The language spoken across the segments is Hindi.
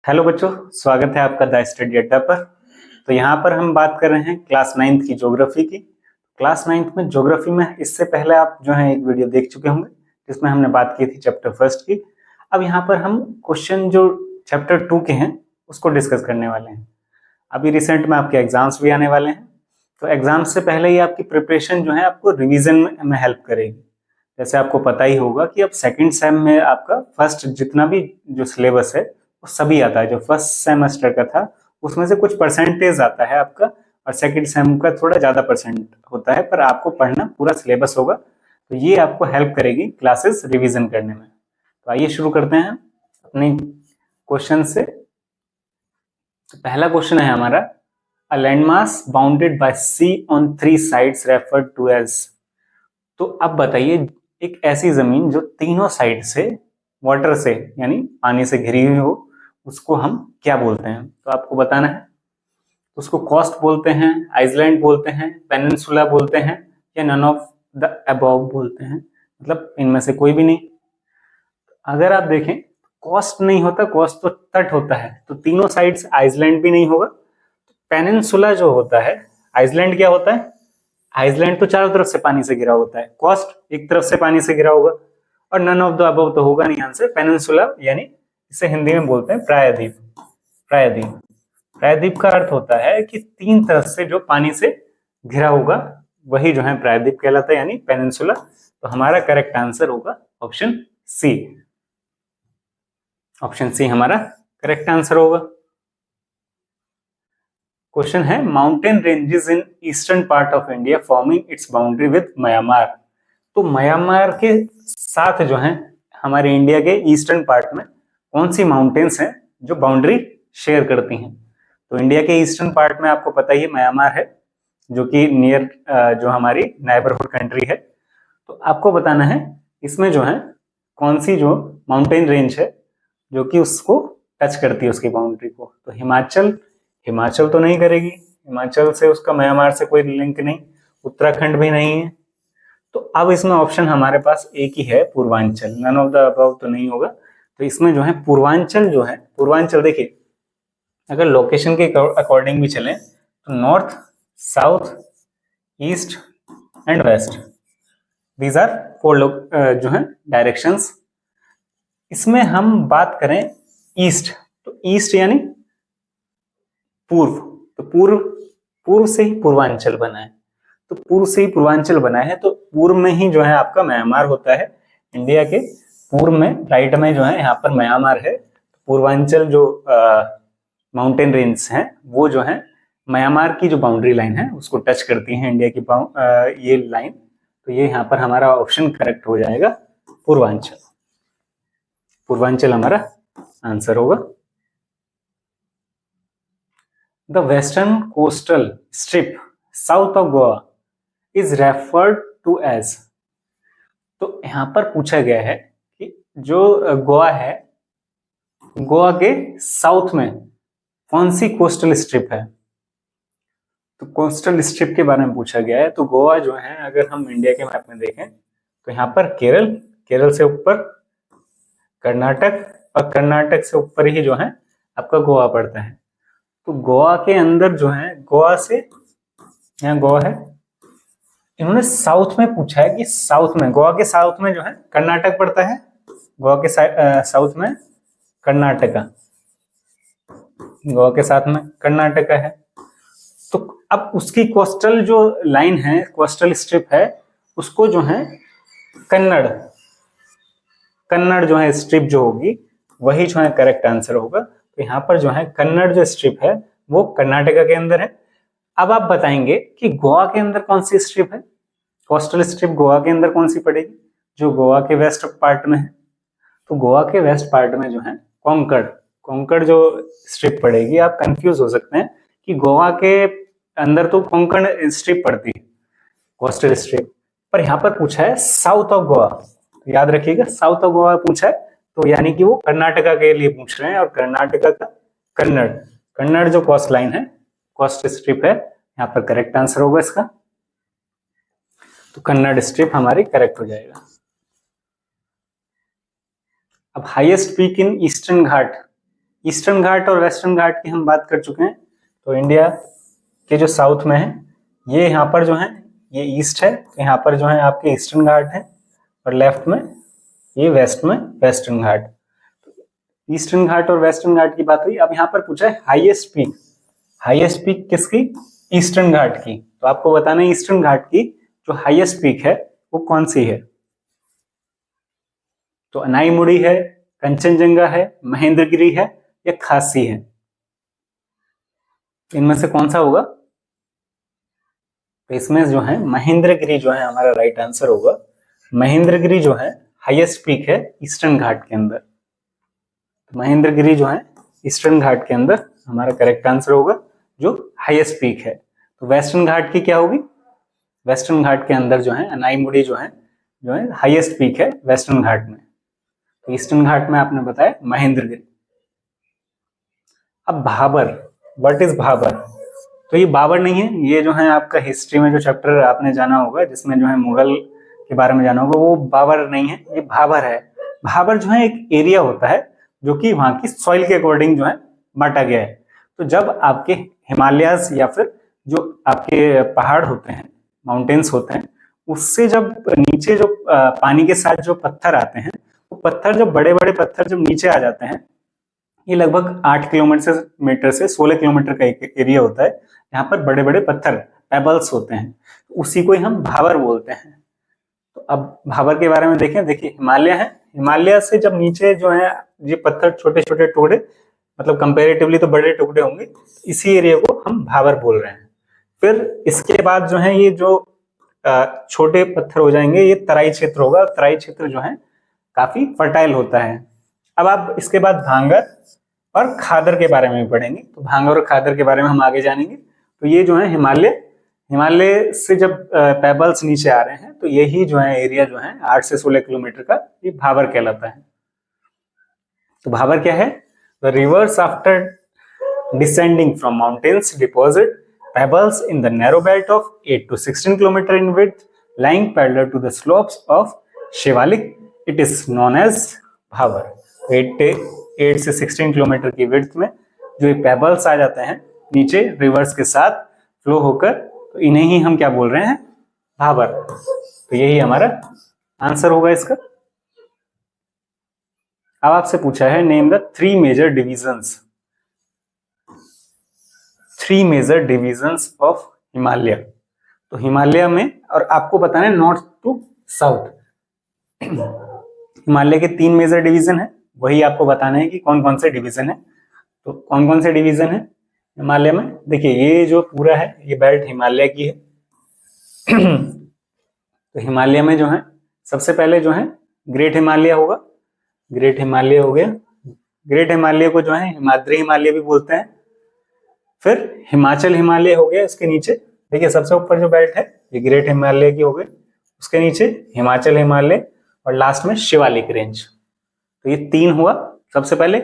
हेलो बच्चों, स्वागत है आपका द स्टडी अड्डा पर। तो यहाँ पर हम बात कर रहे हैं क्लास 9th की ज्योग्राफी की। क्लास 9th में ज्योग्राफी में इससे पहले आप जो है एक वीडियो देख चुके होंगे जिसमें हमने बात की थी चैप्टर फर्स्ट की। अब यहाँ पर हम क्वेश्चन जो चैप्टर 2 के हैं उसको डिस्कस करने वाले हैं। अभी रिसेंट में आपके एग्जाम्स भी आने वाले हैं, तो एग्जाम से पहले ही आपकी प्रिपरेशन जो है आपको रिविजन में हेल्प करेगी। जैसे आपको पता ही होगा कि अब सेकेंड सेम में आपका फर्स्ट जितना भी जो सिलेबस है वो सभी आता है। जो फर्स्ट सेमेस्टर का था उसमें से कुछ परसेंटेज आता है आपका, और सेकंड सेम का थोड़ा ज्यादा परसेंट होता है, पर आपको पढ़ना पूरा सिलेबस होगा। तो ये आपको हेल्प करेगी क्लासेस रिवीजन करने में। तो आइए शुरू करते हैं अपने क्वेश्चन से। तो पहला क्वेश्चन है हमारा, a landmass bounded by sea on three sides referred to as. तो अब बताइए, एक ऐसी जमीन जो तीनों साइड से वाटर से यानी पानी से घिरी हुई हो उसको हम क्या बोलते हैं? तो आपको बताना है। उसको कोस्ट बोलते हैं, आइसलैंड बोलते हैं, पेनिनसुला बोलते हैं, या नन ऑफ द अबव बोलते हैं, मतलब इनमें से कोई भी नहीं। अगर आप देखें, कोस्ट नहीं होता, कोस्ट तो तट होता है, तो तीनों साइड से आइसलैंड भी नहीं होगा। पेनिनसुला जो होता है, आइसलैंड क्या होता है? आइसलैंड तो चारों तरफ से पानी से घिरा होता है, कोस्ट एक तरफ से पानी से घिरा होगा, और नन ऑफ द अबव तो होगा नहीं आंसर। पेनिनसुला यानी इसे हिंदी में बोलते हैं प्रायद्वीप। प्रायद्वीप प्रायद्वीप का अर्थ होता है कि तीन तरफ से जो पानी से घिरा होगा वही जो है प्रायद्वीप कहलाता है, यानी पेनिनसुला। तो हमारा करेक्ट आंसर होगा ऑप्शन सी। ऑप्शन सी हमारा करेक्ट आंसर होगा। क्वेश्चन है, mountain ranges in eastern part of India forming it's boundary with Myanmar. तो म्यांमार के साथ जो है हमारे इंडिया के ईस्टर्न पार्ट में कौन सी माउंटेन्स हैं जो बाउंड्री शेयर करती हैं? तो इंडिया के ईस्टर्न पार्ट में आपको पता ही है म्यांमार है, जो कि नियर जो हमारी नेबरहुड कंट्री है। तो आपको बताना है इसमें जो है कौन सी जो माउंटेन रेंज है जो कि उसको टच करती है उसकी बाउंड्री को। तो हिमाचल, हिमाचल तो नहीं करेगी, हिमाचल से उसका म्यांमार से कोई लिंक नहीं, उत्तराखंड भी नहीं है। तो अब इसमें ऑप्शन हमारे पास एक ही है, Purvanchal. None of the above तो नहीं होगा, तो इसमें जो है पूर्वांचल जो है, पूर्वांचल देखिए अगर लोकेशन के अकॉर्डिंग भी चलें तो north, south, east and west, these are four जो है डायरेक्शंस। इसमें हम बात करें ईस्ट, तो ईस्ट यानी पूर्व, तो पूर्व, पूर्व से ही पूर्वांचल बना है। तो पूर्व से ही पूर्वांचल बना है, तो पूर्व में ही जो है आपका म्यांमार होता है। इंडिया के पूर्व में राइट में जो है यहाँ पर म्यांमार है। पूर्वांचल जो माउंटेन रेंज हैं वो जो है म्यांमार की जो बाउंड्री लाइन है उसको टच करती है इंडिया की ये लाइन। तो ये यहाँ पर हमारा ऑप्शन करेक्ट हो जाएगा, पूर्वांचल। पूर्वांचल हमारा आंसर होगा। The western coastal strip south of Goa is referred to as. तो यहां पर पूछा गया है कि जो गोवा है, गोवा के साउथ में कौन सी कोस्टल स्ट्रिप है? तो कोस्टल स्ट्रिप के बारे में पूछा गया है। तो गोवा जो है अगर हम इंडिया के मैप में देखें तो यहाँ पर केरल, केरल से ऊपर कर्नाटक, और कर्नाटक से ऊपर ही जो है आपका गोवा पड़ता है। तो गोवा के अंदर जो है, गोवा से यहाँ गोवा है, इन्होंने साउथ में पूछा है कि साउथ में, गोवा के साउथ में जो है कर्नाटक पड़ता है। गोवा के साउथ में कर्नाटका, गोवा के साथ में कर्नाटका है। तो अब उसकी कोस्टल जो लाइन है, कोस्टल स्ट्रिप है, उसको जो है कन्नड़, कन्नड़ जो है स्ट्रिप जो होगी वही जो है करेक्ट आंसर होगा। तो यहाँ पर जो है कन्नड़ जो स्ट्रिप है वो कर्नाटका के अंदर है। अब आप बताएंगे कि गोवा के अंदर कौन सी स्ट्रिप है? कोस्टल स्ट्रिप गोवा के अंदर कौन सी पड़ेगी? जो गोवा के वेस्ट पार्ट में है। तो गोवा के वेस्ट पार्ट में जो है कोंकण, कोंकण जो स्ट्रिप पड़ेगी। आप कंफ्यूज हो सकते हैं कि गोवा के अंदर तो कोंकण स्ट्रिप पड़ती है, कोस्टल स्ट्रिप, पर यहाँ पर पूछा है साउथ ऑफ गोवा। तो याद रखिएगा, साउथ ऑफ गोवा पूछा है तो यानी कि वो कर्नाटका के लिए पूछ रहे हैं, और कर्नाटका का कन्नड़, कन्नड़ जो कोस्ट लाइन है, कोस्ट स्ट्रिप है, यहाँ पर करेक्ट आंसर होगा इसका। तो कन्नड़ स्ट्रिप हमारी करेक्ट हो जाएगा। अब highest peak in eastern ghat eastern ghat और वेस्टर्न घाट की हम बात कर चुके हैं। तो इंडिया के जो साउथ में है ये यहाँ पर जो है ये ईस्ट है, यहाँ पर जो है आपके ईस्टर्न घाट है और लेफ्ट में ये वेस्ट में वेस्टर्न घाट। ईस्टर्न घाट और वेस्टर्न घाट की बात हुई। अब यहाँ पर पूछा है हाईएस्ट पीक किसकी? ईस्टर्न घाट की। तो आपको बताना है ईस्टर्न घाट की जो हाईएस्ट पीक है वो कौन सी है। तो अनाईमुड़ी है, कंचनजंगा है, महेंद्रगिरी है या खासी है? इनमें से कौन सा होगा? तो इसमें जो है महेंद्रगिरी जो है हमारा राइट आंसर होगा। महेंद्रगिरी जो है हाईएस्ट पीक है ईस्टर्न घाट के अंदर। तो महेंद्रगिरी जो है ईस्टर्न घाट के अंदर हमारा करेक्ट आंसर होगा जो हाईएस्ट पीक है। तो वेस्टर्न घाट की क्या होगी? वेस्टर्न घाट के अंदर जो है अनाईमुड़ी जो है हाईएस्ट पीक है वेस्टर्न घाट में। तो ईस्टर्न घाट में आपने बताया महेंद्रगिरी। अब भाबर, व्हाट इज भाबर? तो ये बाबर नहीं है, ये जो है आपका हिस्ट्री में जो चैप्टर आपने जाना होगा जिसमें जो है मुगल के बारे में जाना होगा वो बाबर नहीं है, ये भाबर है। भाबर जो है एक एरिया होता है जो कि वहां की सॉइल के अकॉर्डिंग जो है बांटा गया है। तो जब आपके हिमालयाज या फिर जो आपके पहाड़ होते हैं, माउंटेन्स होते हैं, उससे जब नीचे जो पानी के साथ जो पत्थर आते हैं, वो पत्थर जब बड़े बड़े पत्थर जब नीचे आ जाते हैं, ये लगभग 8 किलोमीटर से 16 किलोमीटर का एक एरिया होता है यहाँ पर बड़े बड़े पत्थर पेबल्स होते हैं, उसी को ही हम भाबर बोलते हैं। तो अब भाबर के बारे में देखें, देखिए हिमालय है, हिमालय से जब नीचे जो है ये पत्थर छोटे छोटे टुकड़े, मतलब कंपैरेटिवली तो बड़े टुकड़े होंगे, इसी एरिया को हम भाबर बोल रहे हैं। फिर इसके बाद जो है ये जो छोटे पत्थर हो जाएंगे ये तराई क्षेत्र होगा। तराई क्षेत्र जो है काफी फर्टाइल होता है। अब आप इसके बाद भांगर और खादर के बारे में पढ़ेंगे। तो भांगर और खादर के बारे में हम आगे जानेंगे। तो ये जो है हिमालय से जब पेबल्स नीचे आ रहे हैं तो यही जो है एरिया जो है 8 से 16 किलोमीटर का, ये भाबर कहलाता है। तो भाबर क्या है? The reverse after descending from mountains deposit pebbles in the narrow belt of 8 to 16 km in width, lying parallel to the slopes of Shivalik. It is known as Bhavar. 8 से 16 किलोमीटर की विड्थ में जो ये पेबल्स आ जाते हैं नीचे रिवर्स के साथ फ्लो होकर, तो इन्हें ही हम क्या बोल रहे हैं? भाबर। तो यही हमारा आंसर होगा इसका। अब आपसे पूछा है name the 3 major divisions of Himalaya. तो हिमालय में, और आपको बताना है नॉर्थ टू साउथ, हिमालय के 3 मेजर डिवीजन है, वही आपको बताना है कि कौन कौन से डिवीजन है। तो कौन कौन से डिवीजन है हिमालय में? देखिए ये जो पूरा है ये बेल्ट हिमालय की है। तो हिमालय में जो है सबसे पहले जो है ग्रेट हिमालय होगा, ग्रेट हिमालय हो गया। ग्रेट हिमालय को जो है हिमाद्री हिमालय भी बोलते हैं। फिर हिमाचल हिमालय हो गया, इसके नीचे देखिए सबसे ऊपर जो बेल्ट है ये ग्रेट हिमालय की हो गई, उसके नीचे हिमाचल हिमालय और लास्ट में शिवालिक रेंज। तो ये 3 हुआ, सबसे पहले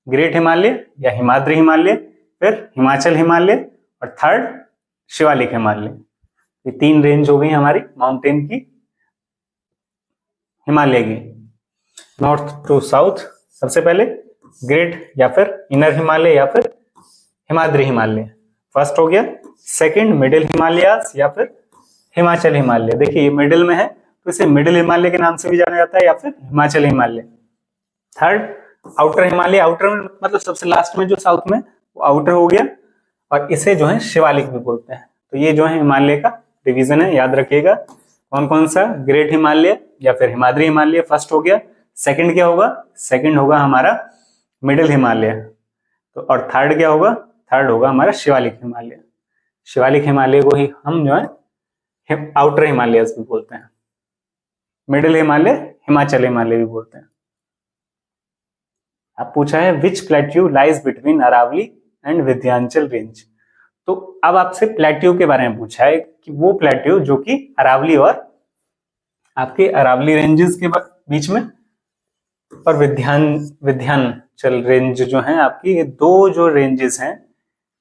ग्रेट हिमालय या हिमाद्री हिमालय, फिर हिमाचल हिमालय और थर्ड शिवालिक हिमालय। ये 3 रेंज हो गई हमारी माउंटेन की हिमालय की। नॉर्थ टू साउथ सबसे पहले ग्रेट या फिर इनर हिमालय या फिर हिमाद्री हिमालय फर्स्ट हो गया। सेकंड मिडिल हिमालयास या फिर हिमाचल हिमालय। देखिए ये मिडिल में है तो इसे मिडिल हिमालय के नाम से भी जाना जाता है या फिर Himachal Himalaya. Third outer Himalaya, outer में मतलब सबसे लास्ट में जो साउथ में वो आउटर हो गया, और इसे जो है शिवालिक भी बोलते हैं। तो ये जो है हिमालय का डिवीजन है, याद रखिएगा कौन कौन सा। ग्रेट हिमालय या फिर हिमाद्री हिमालय फर्स्ट हो गया। सेकंड क्या होगा? सेकंड होगा हमारा मिडिल हिमालय। तो और थर्ड क्या होगा? थर्ड होगा हमारा शिवालिक हिमालय। शिवालिक हिमालय को ही हम जो है आउटर हिमालय भी बोलते हैं। मिडिल हिमालय हिमाचल हिमालय भी बोलते हैं। अब पूछा है which plateau lies between Aravalli and Vindhyachal range. तो अब आपसे प्लेट्यू के बारे में पूछा है कि वो प्लेट्यू जो कि अरावली और आपके अरावली रेंजेस के बीच में और विंध्याचल रेंज जो है आपकी, ये 2 जो रेंजेस हैं,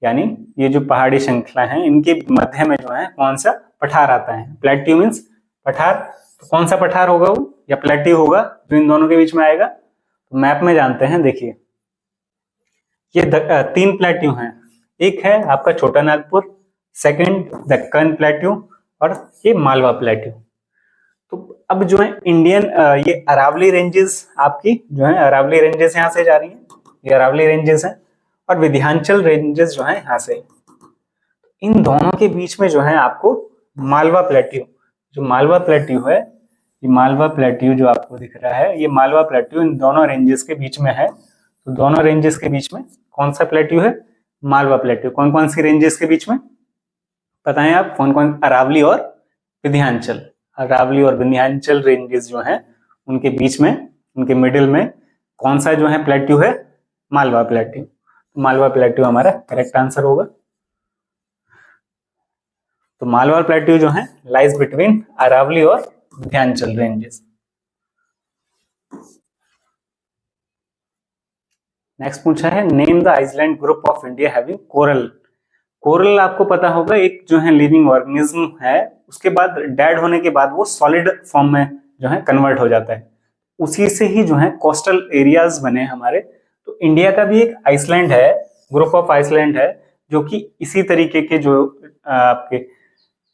यानी ये जो पहाड़ी श्रृंखला है, इनके मध्य में जो है कौन सा पठार आता है? प्लेट्यू मीन्स पठार। तो कौन सा पठार होगा वो या प्लेट्यू होगा जो इन दोनों के बीच में आएगा? तो मैप में जानते हैं। देखिए ये तीन प्लेट्यू हैं। एक है आपका छोटा नागपुर, सेकंड दक्कन प्लेट्यू, और ये मालवा प्लेट्यू। तो अब जो है इंडियन ये अरावली रेंजेस आपकी जो है, अरावली रेंजेस यहाँ से जा रही हैं, ये अरावली रेंजेस हैं, और विंध्याचल रेंजेस जो है यहाँ से। इन दोनों के बीच में जो है आपको मालवा प्लेट्यू, जो मालवा प्लेट्यू है, ये मालवा प्लेट्यू जो आपको दिख रहा है, ये मालवा प्लेट्यू इन दोनों रेंजेस के बीच में है। तो दोनों रेंजेस के बीच में कौन सा प्लेट्यू है? मालवा प्लेट्यू। कौन कौन सी रेंजेस के बीच में बताएं आप? कौन कौन? अरावली और विंध्याचल। अरावली और विंध्याचल रेंजेस जो हैं उनके बीच में, उनके मिडिल में कौन सा जो है प्लेट्यू है? मालवा प्लेट्यू। मालवा प्लेट्यू हमारा करेक्ट आंसर होगा। तो मालवा प्लेट्यू जो है लाइज बिटवीन अरावली और विंध्याचल रेंजेस। नेक्स्ट पूछा है name the island group of India having coral. Coral आपको पता होगा एक जो है लिविंग ऑर्गेनिज्म है, उसके बाद डेड होने के बाद वो सॉलिड फॉर्म में जो है कन्वर्ट हो जाता है, उसी से ही जो है कोस्टल एरियाज बने हमारे। तो इंडिया का भी एक आइसलैंड है, ग्रुप ऑफ आइसलैंड है, जो कि इसी तरीके के जो आपके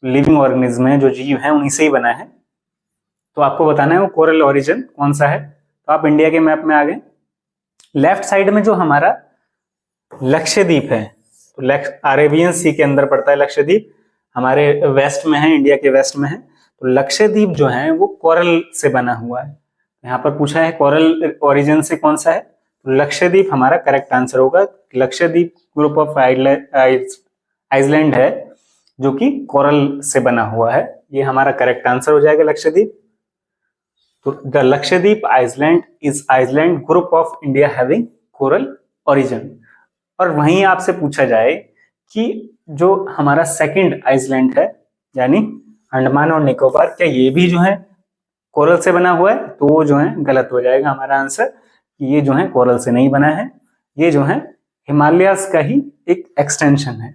लिविंग ऑर्गेनिज्म है, जो जीव हैं, उन्हीं से ही बना है। तो आपको बताना है वो कोरल ओरिजिन कौन सा है। तो आप इंडिया के मैप में आ गए। लेफ्ट साइड में जो हमारा लक्षद्वीप है, तो अरेबियन सी के अंदर पड़ता है लक्षद्वीप, हमारे वेस्ट में है, इंडिया के वेस्ट में है। तो लक्षद्वीप जो है वो कोरल से बना हुआ है। यहाँ पर पूछा है कोरल ओरिजिन से कौन सा है, तो लक्षद्वीप हमारा करेक्ट आंसर होगा। लक्षद्वीप ग्रुप ऑफ आइसलैंड है जो कि कोरल से बना हुआ है, ये हमारा करेक्ट आंसर हो जाएगा लक्षद्वीप। तो the Lakshadweep island is island group of India having coral origin. और वहीं आपसे पूछा जाए कि जो हमारा सेकंड आइसलैंड है यानी अंडमान और निकोबार, क्या ये भी जो है कोरल से बना हुआ है? तो वो जो है गलत हो जाएगा हमारा आंसर, कि ये जो है कोरल से नहीं बना है, ये जो है हिमालयास का ही एक एक्सटेंशन है।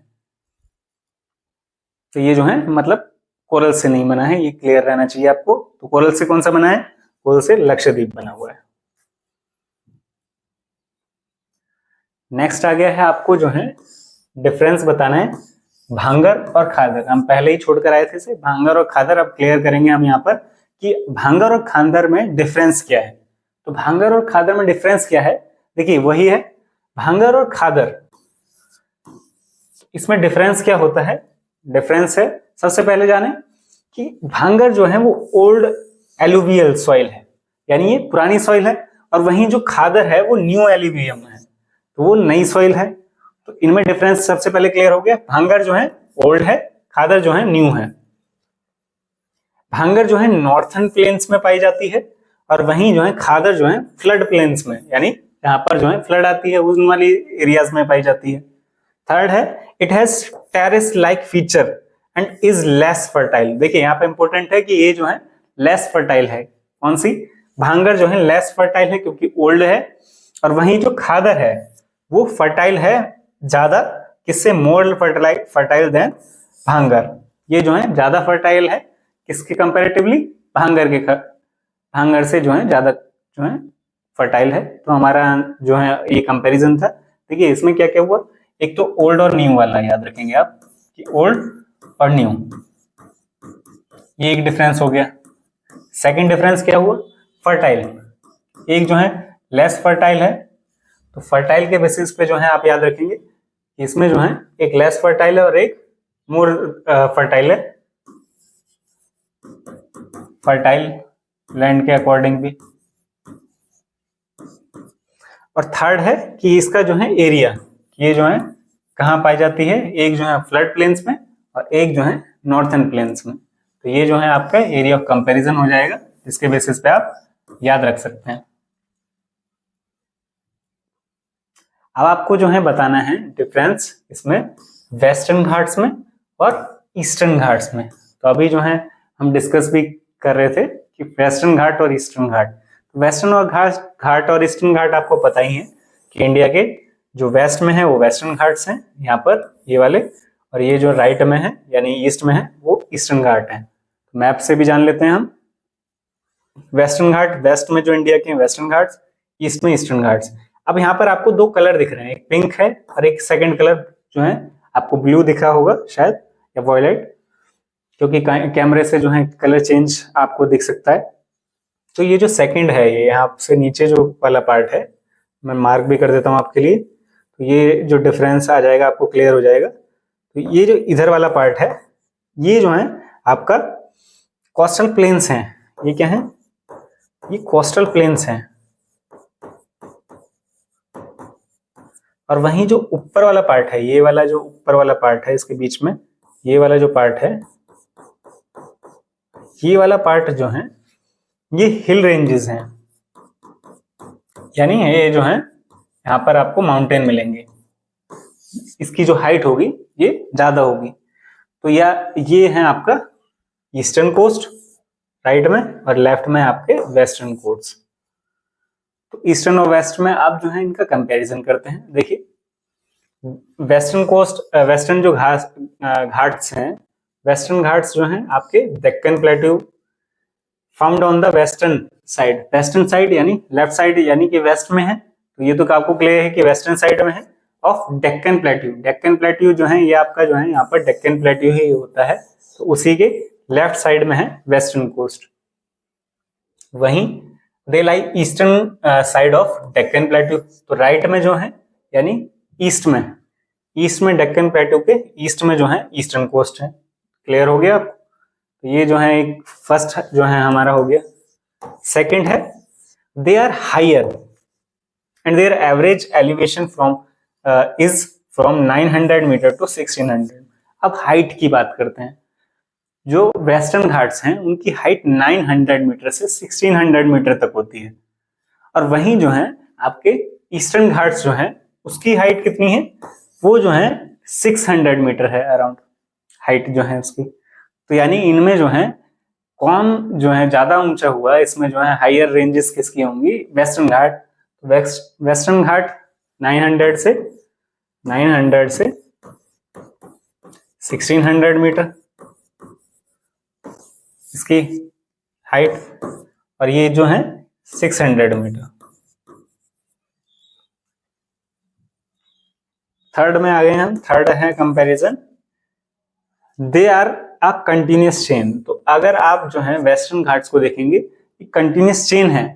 तो ये जो है मतलब कोरल से नहीं बना है, ये क्लियर रहना चाहिए आपको। तो कोरल से कौन सा बना है? कोरल से लक्षद्वीप बना हुआ है। नेक्स्ट आ गया है आपको जो है डिफरेंस बताना है भांगर और खादर। हम पहले ही छोड़कर आए थे से भांगर और खादर, अब क्लियर करेंगे हम यहाँ पर कि भांगर और खादर में डिफरेंस क्या है। तो भांगर और खादर में डिफरेंस क्या है? देखिए वही है भांगर और खादर, इसमें डिफरेंस क्या होता है? डिफरेंस है, सबसे पहले जाने कि भांगर जो है वो ओल्ड एलुवियल सॉइल है, यानी ये पुरानी सॉइल है, और वहीं जो खादर है वो न्यू एलुवियम है, तो वो नई सॉइल है। तो इनमें डिफरेंस सबसे पहले क्लियर हो गया। भांगर जो है ओल्ड है, खादर जो है न्यू है। भांगर जो है नॉर्थर्न प्लेन्स में पाई जाती है, और वहीं जो है खादर जो है फ्लड प्लेन्स में, यानी यहाँ पर जो है फ्लड आती है उन वाली एरियाज में पाई जाती है। थर्ड है it has terrace like feature and is less fertile. देखिए यहाँ पे इंपॉर्टेंट है कि ये जो है लेस फर्टाइल है। कौन सी? भांगर जो है लेस फर्टाइल है क्योंकि ओल्ड है, और वहीं जो खादर है वो फर्टाइल है ज्यादा। किससे? मोर फर्टाइल देन भांगर। ये जो है ज्यादा फर्टाइल है किसके कंपैरेटिवली? भांगर के। भांगर से जो है ज्यादा जो है फर्टाइल है। तो हमारा जो है ये कंपैरिजन था। देखिए इसमें क्या क्या हुआ, एक तो ओल्ड और न्यू वाला याद रखेंगे आप कि ओल्ड और न्यू, ये एक डिफरेंस हो गया। सेकंड डिफरेंस क्या हुआ? फर्टाइल। एक जो है लेस फर्टाइल है, तो फर्टाइल के बेसिस पे जो है आप याद रखेंगे इसमें जो है एक लेस फर्टाइल है और एक मोर फर्टाइल है, फर्टाइल लैंड के अकॉर्डिंग भी। और थर्ड है कि इसका जो है एरिया, ये जो है कहाँ पाई जाती है? एक जो है फ्लड प्लेन्स में और एक जो है नॉर्थर्न प्लेन्स में। तो ये जो है आपका एरिया ऑफ कंपैरिजन हो जाएगा, जिसके बेसिस पे आप याद रख सकते हैं। अब आपको जो है बताना है डिफरेंस इसमें वेस्टर्न घाट्स में और ईस्टर्न घाट्स में। तो अभी जो है हम डिस्कस भी कर रहे थे कि वेस्टर्न घाट और ईस्टर्न घाट। वेस्टर्न और घाट और ईस्टर्न घाट आपको पता ही है कि इंडिया के जो वेस्ट में है वो वेस्टर्न घाट्स हैं, यहाँ पर ये वाले, और ये जो राइट में है यानी ईस्ट में है वो ईस्टर्न घाट है। तो मैप से भी जान लेते हैं हम। वेस्टर्न घाट, वेस्ट में जो इंडिया के वेस्टर्न घाट्स, ईस्ट में ईस्टर्न घाट्स। अब यहाँ पर आपको दो कलर दिख रहे हैं, एक पिंक है और एक सेकंड कलर जो है आपको ब्लू दिखा होगा शायद, या वॉयलेट, क्योंकि कैमरे से जो है कलर चेंज आपको दिख सकता है। तो ये जो सेकंड है, ये यहाँ से नीचे जो वाला पार्ट है, मैं मार्क भी कर देता हूँ आपके लिए, तो ये जो डिफरेंस आ जाएगा आपको क्लियर हो जाएगा। तो ये जो इधर वाला पार्ट है, ये जो है आपका कोस्टल प्लेन्स हैं। ये क्या है? ये कोस्टल प्लेन्स हैं। और वहीं जो ऊपर वाला पार्ट है, ये वाला जो ऊपर वाला पार्ट है इसके बीच में, ये वाला जो पार्ट है, ये वाला पार्ट जो है ये हिल रेंजेस हैं, यानी ये जो है यहाँ पर आपको माउंटेन मिलेंगे, इसकी जो हाइट होगी ये ज्यादा होगी। तो या ये है आपका ईस्टर्न कोस्ट राइट में, और लेफ्ट में आपके वेस्टर्न कोस्ट। तो ईस्टर्न और वेस्ट में आप जो है इनका कंपैरिजन करते हैं। देखिए वेस्टर्न कोस्ट, वेस्टर्न जो घाट्स हैं, वेस्टर्न घाट्स जो हैं आपके Deccan plateau found on the western side. Western side यानी लेफ्ट साइड, यानी कि वेस्ट में है, तो ये तो आपको क्लियर है कि वेस्टर्न साइड में है of Deccan plateau. Deccan plateau जो है ये आपका जो है यहाँ पर डेक्कन प्लेट्यू ही होता है, तो उसी के लेफ्ट साइड में है वेस्टर्न कोस्ट। वहीं they lie eastern side of Deccan plateau, तो राइट में जो है यानी ईस्ट में डेक्कन प्लेट्यू के ईस्ट में जो है ईस्टर्न कोस्ट है। क्लियर हो गया आपको? तो ये जो है एक फर्स्ट जो है हमारा हो गया। सेकंड है they are higher and their average elevation from is from 900 metre to 1600। अब हाइट की बात करते हैं। जो वेस्टर्न घाट्स हैं उनकी हाइट 900 मीटर से 1600 मीटर तक होती है, और वहीं जो है आपके ईस्टर्न घाट्स जो है उसकी हाइट कितनी है? वो जो है 600 मीटर है अराउंड हाइट जो है उसकी। तो यानी इनमें जो है कौन जो है ज्यादा ऊंचा हुआ, इसमें जो है हायर रेंजेस किसकी होंगी? वेस्टर्न घाट। वेस्टर्न घाट 900 से 1600 मीटर इसकी हाइट, और ये जो है 600 मीटर। थर्ड में आ गए हम। थर्ड है comparison, they are a continuous chain. तो अगर आप जो है वेस्टर्न घाट्स को देखेंगे, कंटिन्यूअस चेन है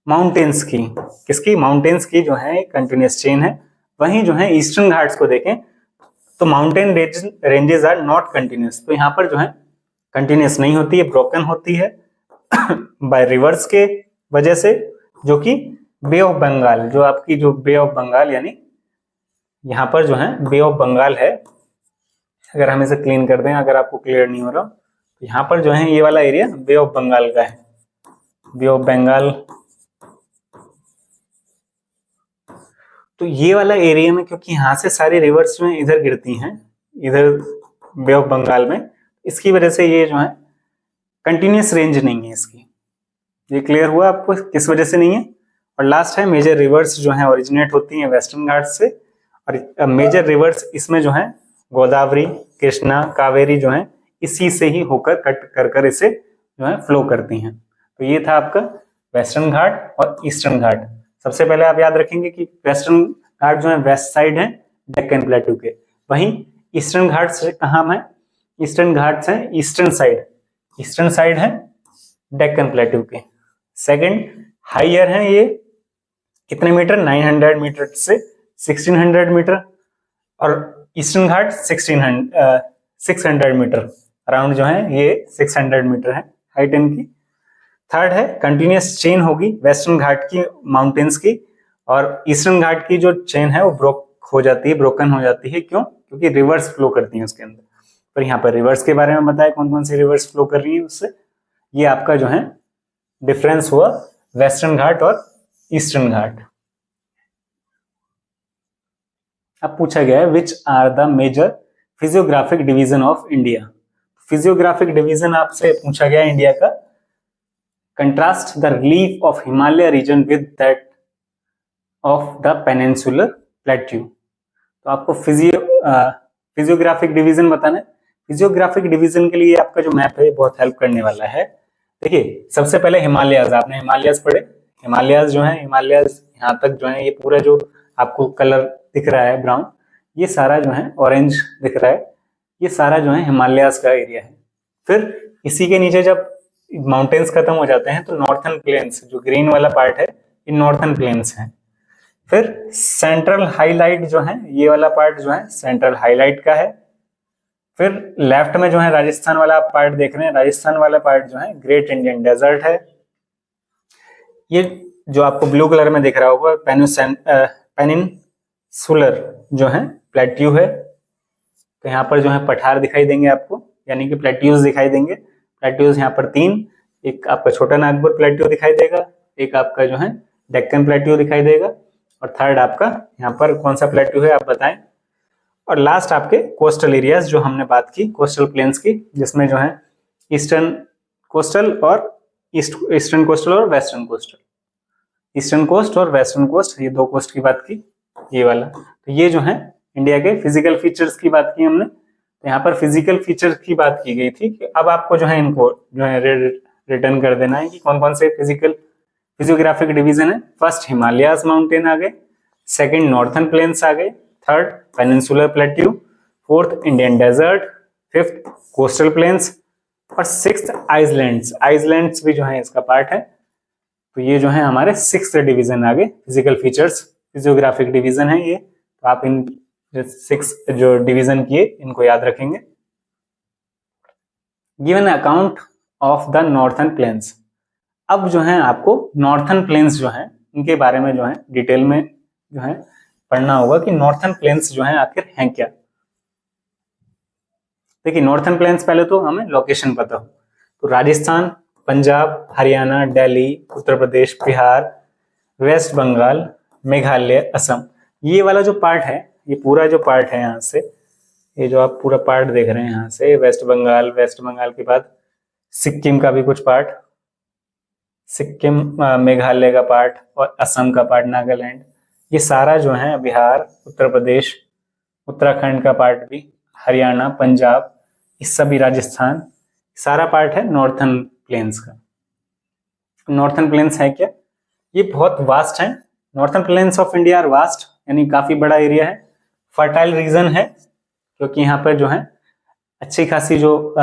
माउंटेन्स की। किसकी? माउंटेन्स की जो है कंटिन्यूअस चेन है। वहीं जो है ईस्टर्न घाट्स को देखें तो mountain ranges are not continuous. तो यहाँ पर जो है कंटिन्यूअस नहीं होती है, ब्रोकन होती है बाय रिवर्स के वजह से, जो कि बे ऑफ बंगाल, जो आपकी जो बे ऑफ बंगाल, यानी यहाँ पर जो है बे ऑफ बंगाल है। अगर हम इसे क्लीन कर दें, अगर आपको क्लियर नहीं हो रहा, तो यहाँ पर जो है ये वाला एरिया बे ऑफ बंगाल का है, बे ऑफ बंगाल। तो ये वाला एरिया में, क्योंकि यहाँ से सारी रिवर्स में इधर गिरती हैं, इधर बे ऑफ बंगाल में, इसकी वजह से ये जो है कंटिन्यूअस रेंज नहीं है इसकी। ये क्लियर हुआ आपको किस वजह से नहीं है? और लास्ट है मेजर रिवर्स जो है ओरिजिनेट होती हैं वेस्टर्न घाट्स से, और मेजर रिवर्स इसमें जो है गोदावरी, कृष्णा, कावेरी जो है इसी से ही होकर कट कर इसे जो है फ्लो करती हैं। तो ये था आपका वेस्टर्न घाट और ईस्टर्न घाट। सबसे पहले आप याद रखेंगे कि वेस्टर्न घाट जो है वेस्ट साइड है डेक्कन प्लेट्यू के, वहीं ईस्टर्न घाट्स कहाँ है? ईस्टर्न घाट्स हैं ईस्टर्न साइड है डेक्कन प्लेट्यू के। सेकंड हाइयर है ये कितने मीटर? 900 मीटर से 1600 मीटर, और ईस्टर्न घाट 600 मीटर अराउंड जो है ये 600 मीटर है हाइट इनकी। थर्ड है कंटिन्यूअस चेन होगी वेस्टर्न घाट की माउंटेन्स की, और ईस्टर्न घाट की जो चेन है वो ब्रोकन हो जाती है। क्यों? क्योंकि रिवर्स फ्लो करती है उसके अंदर। पर यहाँ पर रिवर्स के बारे में बताया कौन कौन सी रिवर्स फ्लो कर रही है उससे। ये आपका जो है डिफरेंस हुआ वेस्टर्न घाट और ईस्टर्न घाट। अब पूछा गया है which are the major physiographic division of India. Physiographic division आपसे पूछा गया इंडिया का। Contrast the relief of Himalaya region with that of the peninsular plateau. तो आपको फिजियोग्राफिक डिवीजन बताना है। फिजियोग्राफिक डिवीजन के लिए आपका जो मैप है बहुत हेल्प करने वाला है। देखिए सबसे पहले हिमालयाज, आपने हिमालयाज पढ़े, हिमालयाज जो है, हिमालयाज यहाँ तक जो है, ये पूरा जो आपको कलर दिख रहा है ब्राउन, ये सारा जो है ऑरेंज दिख रहा है, ये सारा जो है हिमालयाज का एरिया है। फिर इसी के नीचे जब माउंटेन्स खत्म हो जाते हैं तो नॉर्थन प्लेन्स, जो ग्रीन वाला पार्ट है, ये नॉर्थन प्लेन्स है। फिर सेंट्रल हाईलाइट जो है, ये वाला पार्ट जो है सेंट्रल हाईलाइट का है। फिर लेफ्ट में जो है राजस्थान वाला आप पार्ट देख रहे हैं, राजस्थान वाला पार्ट जो है ग्रेट इंडियन डेजर्ट है। ये जो आपको ब्लू कलर में दिख रहा होगा पेनिनसुलर जो है प्लेट्यू है। तो यहाँ पर जो है पठार दिखाई देंगे आपको, यानी कि प्लेट्यूज दिखाई देंगे। प्लेट्यूज यहाँ पर 3, एक आपका छोटा नागपुर प्लेट्यू दिखाई देगा, एक आपका जो है डेक्कन प्लेट्यू दिखाई देगा, और थर्ड आपका यहाँ पर कौन सा प्लेट्यू है आप बताएं। और लास्ट आपके कोस्टल एरियाज जो हमने बात की कोस्टल प्लेन्स की, जिसमें जो है ईस्टर्न कोस्टल और ईस्टर्न कोस्टल और वेस्टर्न कोस्टल, ईस्टर्न कोस्ट और वेस्टर्न कोस्ट, ये 2 कोस्ट की बात की, ये वाला। तो ये जो है इंडिया के फिजिकल फीचर्स की बात की हमने। तो यहाँ पर फिजिकल फीचर्स की बात की गई थी कि अब आपको जो है इनको जो है रिटर्न कर देना है कि कौन कौन से फिजियोग्राफिक डिवीजन है। फर्स्ट हिमालयाज माउंटेन आ गए, सेकंड नॉर्थन प्लेन्स आ गए, third peninsular plateau, fourth Indian desert, fifth coastal plains, और सिक्स्थ आइसलैंड्स। आइसलैंड्स भी जो है इसका पार्ट है। तो ये जो है हमारे 6th डिवीजन आ गए, फिजिकल फीचर्स फिजियोग्राफिक डिवीजन है ये। तो आप इन 6 जो डिवीजन किए इनको याद रखेंगे। Give an account of the northern plains. अब जो है आपको नॉर्थन प्लेन्स जो है इनके बारे में जो है डिटेल में जो है पढ़ना होगा कि नॉर्थन प्लेन्स जो है आखिर हैं क्या। देखिए नॉर्थन प्लेन्स पहले तो हमें लोकेशन पता हो, तो राजस्थान, पंजाब, हरियाणा, दिल्ली, उत्तर प्रदेश, बिहार, वेस्ट बंगाल, मेघालय, असम, ये वाला जो पार्ट है, ये पूरा जो पार्ट है यहाँ से, ये जो आप पूरा पार्ट देख रहे हैं यहाँ से वेस्ट बंगाल के बाद सिक्किम का भी कुछ पार्ट, सिक्किम, मेघालय का पार्ट और असम का पार्ट, नागालैंड, ये सारा जो है बिहार, उत्तर प्रदेश, उत्तराखंड का पार्ट भी, हरियाणा, पंजाब, इस सभी राजस्थान, सारा पार्ट है नॉर्थन प्लेन्स का। नॉर्थन प्लेन्स है क्या? ये बहुत वास्ट है। Northern plains of India are vast, यानी काफी बड़ा एरिया है। फर्टाइल रीजन है क्योंकि यहाँ पर जो है अच्छी खासी जो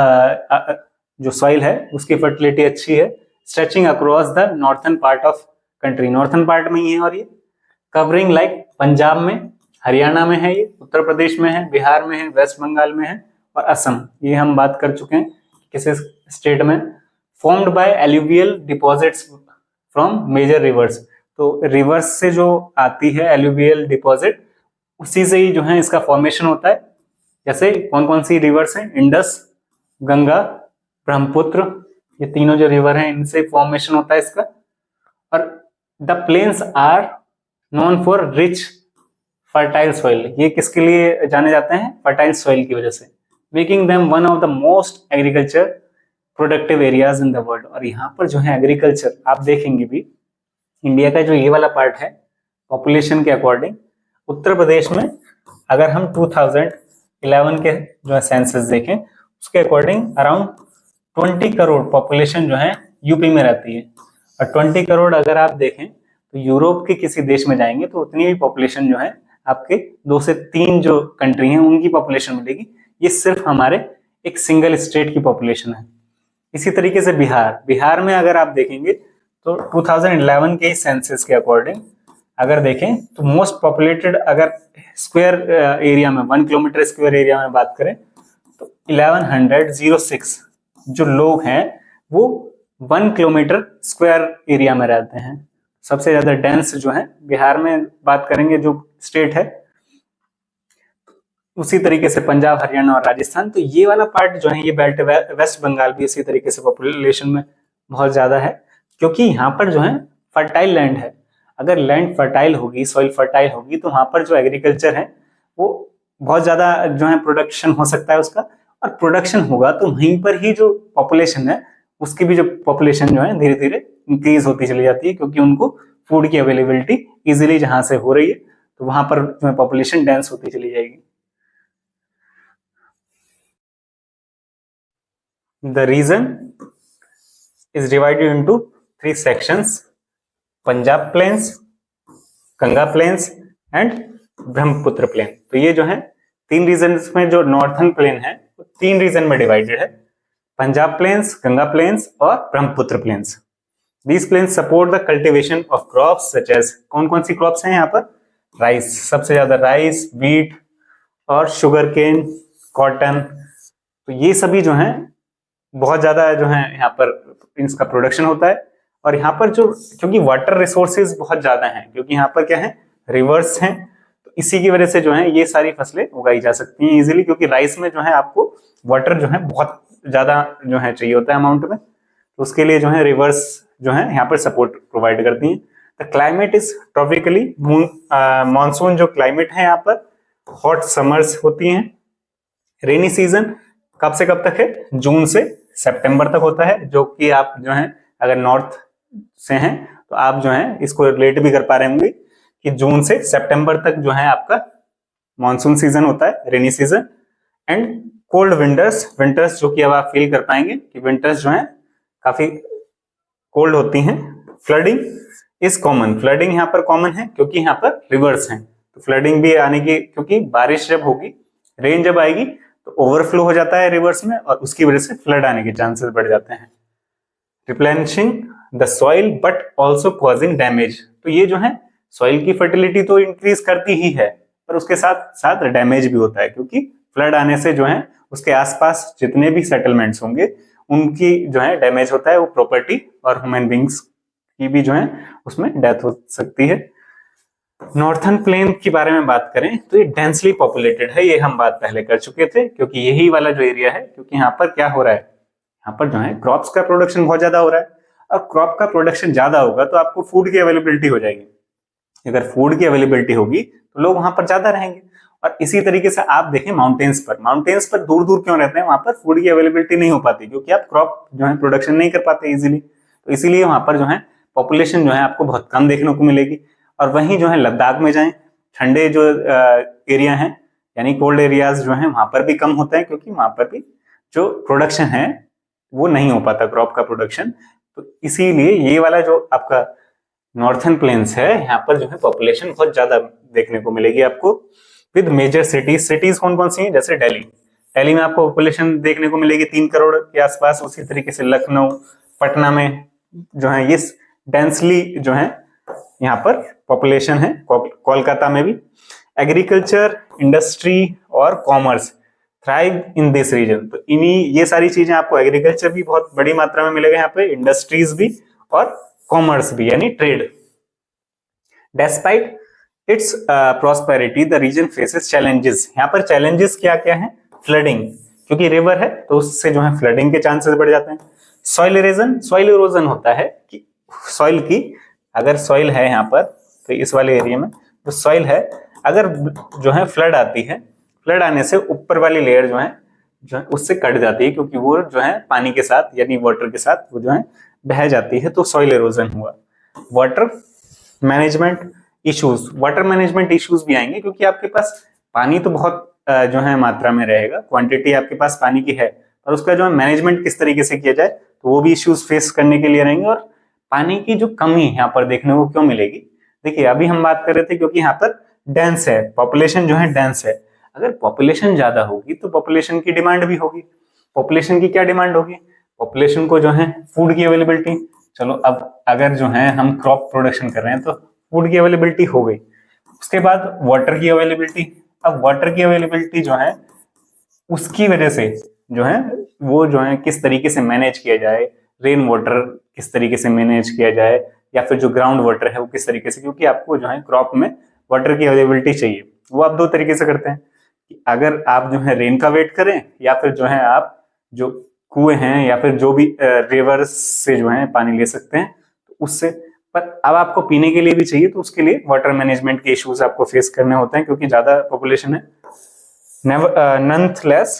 सॉइल है उसकी फर्टिलिटी अच्छी है। Stretching across the northern part of country, northern part में ही है, और ये कवरिंग लाइक पंजाब में, हरियाणा में है, ये उत्तर प्रदेश में है, बिहार में है, वेस्ट बंगाल में है और असम, ये हम बात कर चुके हैं किस स्टेट में। Formed by alluvial deposits from major rivers, तो रिवर्स से जो आती है एल्यूवियल डिपॉजिट, उसी से ही जो है इसका फॉर्मेशन होता है। जैसे कौन कौन सी रिवर्स हैं? इंडस, गंगा, ब्रह्मपुत्र, ये तीनों जो रिवर हैं इनसे फॉर्मेशन होता है इसका। और the plains are known for rich fertile soil, ये किसके लिए जाने जाते हैं? फर्टाइल सॉइल की वजह से, making them one of the most agriculture productive areas in the world. और यहाँ पर जो है एग्रीकल्चर आप देखेंगे भी, इंडिया का जो ये वाला पार्ट है पॉपुलेशन के अकॉर्डिंग, उत्तर प्रदेश में अगर हम 2011 के जो है सेंसस देखें उसके अकॉर्डिंग अराउंड 20 करोड़ पॉपुलेशन जो है यूपी में रहती है। और 20 करोड़ अगर आप देखें तो यूरोप के किसी देश में जाएंगे तो उतनी ही पॉपुलेशन जो है आपके 2 से 3 जो कंट्री हैं उनकी पॉपुलेशन मिलेगी। ये सिर्फ हमारे एक सिंगल स्टेट की पॉपुलेशन है। इसी तरीके से बिहार में अगर आप देखेंगे तो 2011 के सेंसस के अकॉर्डिंग अगर देखें तो मोस्ट पॉपुलेटेड, अगर स्क्वायर एरिया में 1 किलोमीटर स्क्वायर एरिया में बात करें तो 1106 जो लोग हैं वो 1 किलोमीटर स्क्वायर एरिया में रहते हैं। सबसे ज्यादा डेंस जो है बिहार में बात करेंगे जो स्टेट है। उसी तरीके से पंजाब, हरियाणा और राजस्थान, तो ये वाला पार्ट जो है ये बेल्ट, वेस्ट बंगाल भी इसी तरीके से पॉपुलेशन में बहुत ज्यादा है क्योंकि यहाँ पर जो है फर्टाइल लैंड है। अगर लैंड फर्टाइल होगी, सॉइल फर्टाइल होगी तो वहां पर जो एग्रीकल्चर है वो बहुत ज्यादा जो है प्रोडक्शन हो सकता है उसका, और प्रोडक्शन होगा तो वहीं पर ही जो पॉपुलेशन है उसकी भी जो पॉपुलेशन जो है धीरे धीरे इंक्रीज होती चली जाती है क्योंकि उनको फूड की अवेलेबिलिटी इजीली जहां से हो रही है तो वहां पर जो है पॉपुलेशन डेंस होती चली जाएगी। The region is divided into 3 sections. Punjab plains, Ganga plains and Brahmaputra plain. तो ये जो है 3 रीजन में, जो नॉर्थन प्लेन है वो 3 रीजन में डिवाइडेड है, पंजाब प्लेन्स, गंगा प्लेन्स और Brahmaputra plains. These plains support the cultivation of crops such as, कौन कौन सी क्रॉप्स हैं यहाँ पर? राइस, सबसे ज्यादा राइस, व्हीट और शुगर केन, कॉटन। तो ये सभी जो हैं बहुत ज्यादा जो है यहाँ पर इसका प्रोडक्शन होता है। और यहाँ पर जो, क्योंकि वाटर रिसोर्सेज बहुत ज्यादा हैं, क्योंकि यहाँ पर क्या है, रिवर्स हैं, तो इसी की वजह से जो है ये सारी फसलें उगाई जा सकती हैं इजीली, क्योंकि राइस में जो है आपको वाटर जो है बहुत ज्यादा जो है चाहिए होता है अमाउंट में, तो उसके लिए जो है रिवर्स जो है यहाँ पर सपोर्ट प्रोवाइड करती हैं। द क्लाइमेट इज ट्रॉपिकली, मानसून जो क्लाइमेट है यहाँ पर, हॉट समर्स होती हैं। रेनी सीजन कब से कब तक है? जून से सितंबर तक होता है, जो कि आप जो है अगर नॉर्थ से हैं तो आप जो है इसको रिलेट भी कर पा रहे होंगे कि जून से सितंबर तक जो है आपका मानसून सीजन होता है, rainy season. And cold winters, winters जो कि अब आप फील कर पाएंगे कि विंटर्स जो है काफी कोल्ड होती हैं। फ्लडिंग इज कॉमन, फ्लडिंग यहाँ पर कॉमन है क्योंकि यहाँ पर रिवर्स हैं, तो फ्लडिंग भी आने की, क्योंकि बारिश जब होगी, रेन जब आएगी तो ओवरफ्लो हो जाता है रिवर्स में और उसकी वजह से फ्लड आने के चांसेस बढ़ जाते हैं। Replenishing the soil but also causing damage, तो ये जो है सॉइल की फर्टिलिटी तो इंक्रीज करती ही है, पर उसके साथ साथ डैमेज भी होता है, क्योंकि फ्लड आने से जो है उसके आसपास जितने भी सेटलमेंट्स होंगे उनकी जो है डैमेज होता है, वो प्रॉपर्टी और ह्यूमन बींग्स की भी जो है उसमें डेथ हो सकती है। नॉर्थन प्लेन के बारे में बात करें तो ये डेंसली पॉपुलेटेड है, ये हम बात पहले कर चुके थे, क्योंकि यही वाला जो एरिया है, क्योंकि यहाँ पर क्या हो रहा है, यहाँ पर जो है क्रॉप्स का प्रोडक्शन बहुत ज्यादा हो रहा है, और क्रॉप का प्रोडक्शन ज्यादा होगा तो आपको फूड की अवेलेबिलिटी हो जाएगी। अगर फूड की अवेलेबिलिटी होगी तो लोग वहां पर ज्यादा रहेंगे। और इसी तरीके से आप देखें माउंटेन्स पर दूर दूर क्यों रहते हैं, वहां पर फूड की अवेलेबिलिटी नहीं हो पाती, क्योंकि आप क्रॉप जो है प्रोडक्शन नहीं कर पाते इजीली, तो इसीलिए वहां पर जो है पॉपुलेशन जो है आपको बहुत कम देखने को मिलेगी। और वहीं जो है लद्दाख में जाएं, ठंडे जो एरिया हैं यानी कोल्ड एरियाज जो है वहां पर भी कम होता है, क्योंकि वहां पर भी जो प्रोडक्शन है वो नहीं हो पाता क्रॉप का प्रोडक्शन। तो इसीलिए ये वाला जो आपका नॉर्थन प्लेन्स है, यहाँ पर जो है पॉपुलेशन बहुत ज्यादा देखने को मिलेगी आपको। विद मेजर सिटीज, सिटीज कौन कौन सी हैं, जैसे दिल्ली, दिल्ली में आपको पॉपुलेशन देखने को मिलेगी 3 करोड़ के आसपास। उसी तरीके से लखनऊ, पटना में जो है ये डेंसली जो है यहाँ पर पॉपुलेशन है, कोलकाता में भी। एग्रीकल्चर, इंडस्ट्री और commerce thrive in this region, तो इन्हीं ये सारी चीजें आपको, एग्रीकल्चर भी बहुत बड़ी मात्रा में मिलेगा यहाँ पे, इंडस्ट्रीज भी और कॉमर्स भी यानी trade. Despite its prosperity the region faces challenges, यहाँ पर चैलेंजेस क्या क्या है? फ्लडिंग, क्योंकि रिवर है तो उससे जो है फ्लडिंग के चांसेस बढ़ जाते हैं। सॉइल इरोजन, सॉइल इरोजन होता है कि सॉइल की, अगर सॉइल है यहाँ पर तो इस वाले एरिया में जो सॉइल है, अगर जो है फ्लड आती है, फ्लड आने से ऊपर वाली लेयर जो है उससे कट जाती है, क्योंकि वो जो है पानी के साथ यानी वाटर के साथ वो जो है बह जाती है, तो सॉइल इरोजन हुआ। Water management issues, water management issues भी आएंगे, क्योंकि आपके पास पानी तो बहुत जो है मात्रा में रहेगा, क्वांटिटी आपके पास पानी की है, और उसका जो है मैनेजमेंट किस तरीके से किया जाए, तो वो भी इश्यूज फेस करने के लिए रहेंगे। और पानी की जो कमी यहाँ पर देखने को क्यों मिलेगी, देखिए अभी हम बात कर रहे थे क्योंकि यहाँ पर डेंस है, पॉपुलेशन जो है डेंस है। अगर पॉपुलेशन ज्यादा होगी तो पॉपुलेशन की डिमांड भी होगी। पॉपुलेशन की क्या डिमांड होगी? पॉपुलेशन को जो है फूड की अवेलेबिलिटी। चलो अब अगर जो है हम क्रॉप प्रोडक्शन कर रहे हैं तो फूड की अवेलेबिलिटी हो गई, उसके बाद वाटर की अवेलेबिलिटी। अब वाटर की अवेलेबिलिटी जो है उसकी वजह से जो है वो जो है किस तरीके से मैनेज किया जाए, रेन वाटर किस तरीके से मैनेज किया जाए, या फिर जो ग्राउंड वाटर है वो किस तरीके से, क्योंकि आपको जो है क्रॉप में वाटर की अवेलेबिलिटी चाहिए। वो आप 2 तरीके से करते हैं, अगर आप जो है रेन का वेट करें, या फिर जो है आप जो कुएं हैं या फिर जो भी रिवर से जो है पानी ले सकते हैं तो उससे। पर अब आपको पीने के लिए भी चाहिए, तो उसके लिए वाटर मैनेजमेंट के इश्यूज आपको फेस करने होते हैं, क्योंकि ज्यादा पॉपुलेशन है। Nonetheless,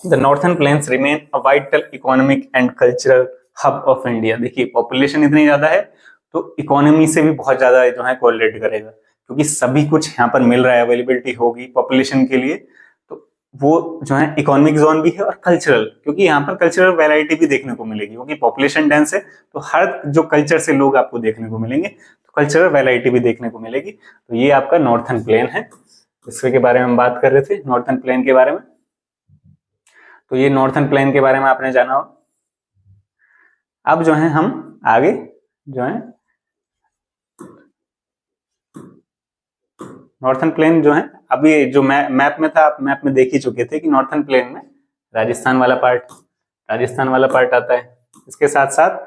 the northern plains remain a vital economic and cultural hub of India। देखिए पॉपुलेशन इतनी ज्यादा है तो इकोनॉमी से भी बहुत ज्यादा जो है कोरिलेट करेगा, क्योंकि सभी कुछ यहाँ पर मिल रहा है, अवेलेबिलिटी होगी पॉपुलेशन के लिए, तो वो जो है इकोनॉमिक जोन भी है और कल्चरल, क्योंकि यहाँ पर कल्चरल वैरायटी भी देखने को मिलेगी, क्योंकि पॉपुलेशन डेंस है तो हर जो कल्चर से लोग आपको देखने को मिलेंगे, तो कल्चरल वैरायटी भी देखने को मिलेगी। तो ये आपका नॉर्थर्न प्लेन है, इसके बारे में हम बात कर रहे थे, नॉर्थर्न प्लेन के बारे में। तो ये नॉर्थर्न प्लेन के बारे में आपने जाना हो। अब जो है हम आगे जो है नॉर्थर्न प्लेन जो है, अभी जो मैप में था, आप मैप में देख ही चुके थे कि नॉर्थर्न प्लेन में राजस्थान वाला पार्ट आता है। इसके साथ साथ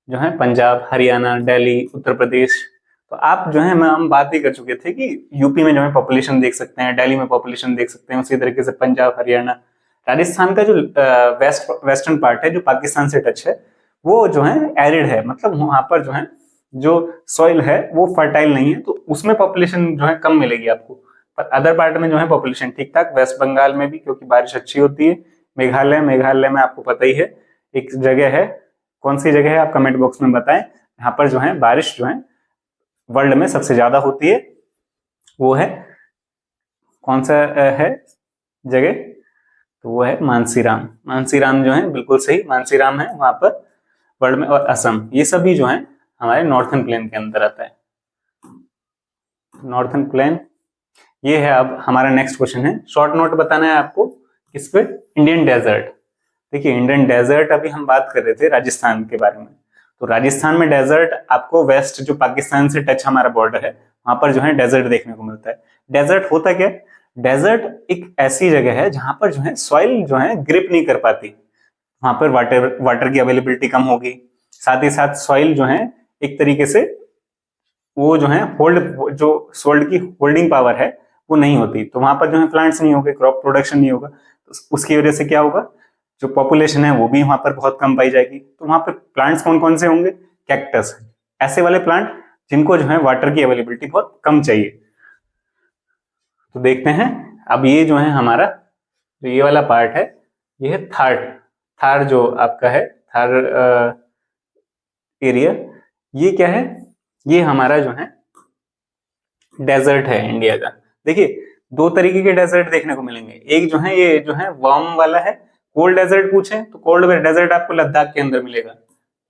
जो है पंजाब, हरियाणा, दिल्ली, उत्तर प्रदेश। तो आप जो है हम बात ही कर चुके थे कि यूपी में जो है पॉपुलेशन देख सकते हैं, दिल्ली में पॉपुलेशन देख सकते हैं, उसी तरीके से पंजाब, हरियाणा। राजस्थान का जो वेस्टर्न पार्ट है जो पाकिस्तान से टच है, वो जो है एरिड है, मतलब वहां पर जो है जो सॉइल है वो फर्टाइल नहीं है, तो उसमें पॉपुलेशन जो है कम मिलेगी आपको। पर अदर पार्ट में जो है पॉपुलेशन ठीक ठाक, वेस्ट बंगाल में भी क्योंकि बारिश अच्छी होती है, मेघालय में आपको पता ही है एक जगह है, कौन सी जगह है आप कमेंट बॉक्स में बताएं, यहाँ पर जो है बारिश जो है वर्ल्ड में सबसे ज्यादा होती है। वो है कौन सा है जगह, तो वो है मानसीराम जो है, बिल्कुल सही, मानसीराम है वहां पर वर्ल्ड में। और असम, ये सभी जो है हमारे नॉर्थर्न प्लेन के अंदर आता है। नॉर्थर्न प्लेन ये है। अब हमारा नेक्स्ट क्वेश्चन है, शॉर्ट नोट बताना है आपको किस पे, इंडियन डेजर्ट। देखिए इंडियन डेजर्ट, अभी हम बात कर रहे थे राजस्थान के बारे में, तो राजस्थान में डेजर्ट आपको वेस्ट जो पाकिस्तान से टच हमारा बॉर्डर है, वहां पर जो है डेजर्ट देखने को मिलता है। डेजर्ट होता क्या है, डेजर्ट एक ऐसी जगह है जहां पर जो है सॉइल जो है ग्रिप नहीं कर पाती, वहां पर वाटर की अवेलेबिलिटी कम होगी, साथ ही साथ सॉइल जो है एक तरीके से वो जो है जो सॉइल की होल्डिंग पावर है वो नहीं होती, तो वहां पर जो है प्लांट्स नहीं होंगे, क्रॉप प्रोडक्शन नहीं होगा, तो उसकी वजह से क्या होगा, जो पॉपुलेशन है वो भी वहां पर बहुत कम पाई जाएगी। तो वहां पर प्लांट्स कौन कौन से होंगे, कैक्टस, ऐसे वाले प्लांट जिनको जो है वाटर की अवेलेबिलिटी बहुत कम चाहिए। तो देखते हैं, अब ये जो है हमारा जो ये वाला पार्ट है, ये है थार जो आपका है, थार एरिया, ये क्या है, ये हमारा जो है डेजर्ट है इंडिया का। देखिए दो तरीके के डेजर्ट देखने को मिलेंगे, एक जो है ये जो है वार्म वाला है, कोल्ड डेजर्ट पूछे तो कोल्ड डेजर्ट आपको लद्दाख के अंदर मिलेगा,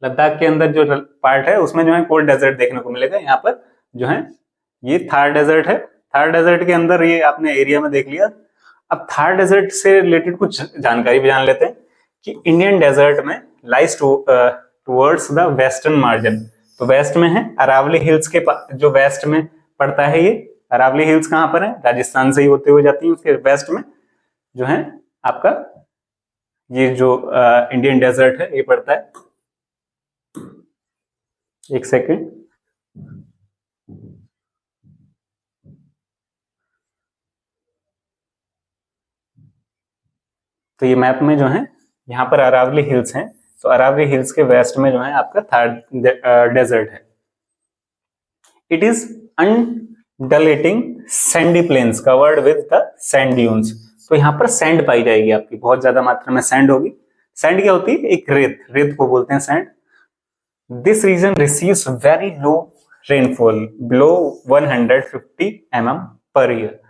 लद्दाख के अंदर जो पार्ट है उसमें जो है कोल्ड डेजर्ट देखने को मिलेगा। यहाँ पर जो है ये थार डेजर्ट है, थार डेजर्ट के अंदर ये आपने एरिया में देख लिया। अब थार डेजर्ट से रिलेटेड कुछ जानकारी भी जान लेते हैं कि इंडियन डेजर्ट में lies towards the western margin, तो वेस्ट में है, अरावली हिल्स के जो वेस्ट में पड़ता है, ये अरावली हिल्स कहाँ पर है, राजस्थान से ही होते हुए जाती है, उसके वेस्ट में जो है आपका ये जो इंडियन डेजर्ट है ये पड़ता है। एक सेकेंड, तो ये मैप में जो है यहाँ पर अरावली हिल्स हैं, तो अरावली हिल्स के वेस्ट में जो है आपका थार डेजर्ट है। It is undulating sandy plains covered with the sand dunes, तो यहाँ पर सैंड पाई जाएगी आपकी, बहुत ज्यादा मात्रा में सैंड होगी। सैंड क्या होती है, एक रेत को बोलते हैं sand. This region receives very low rainfall below 150 mm per year,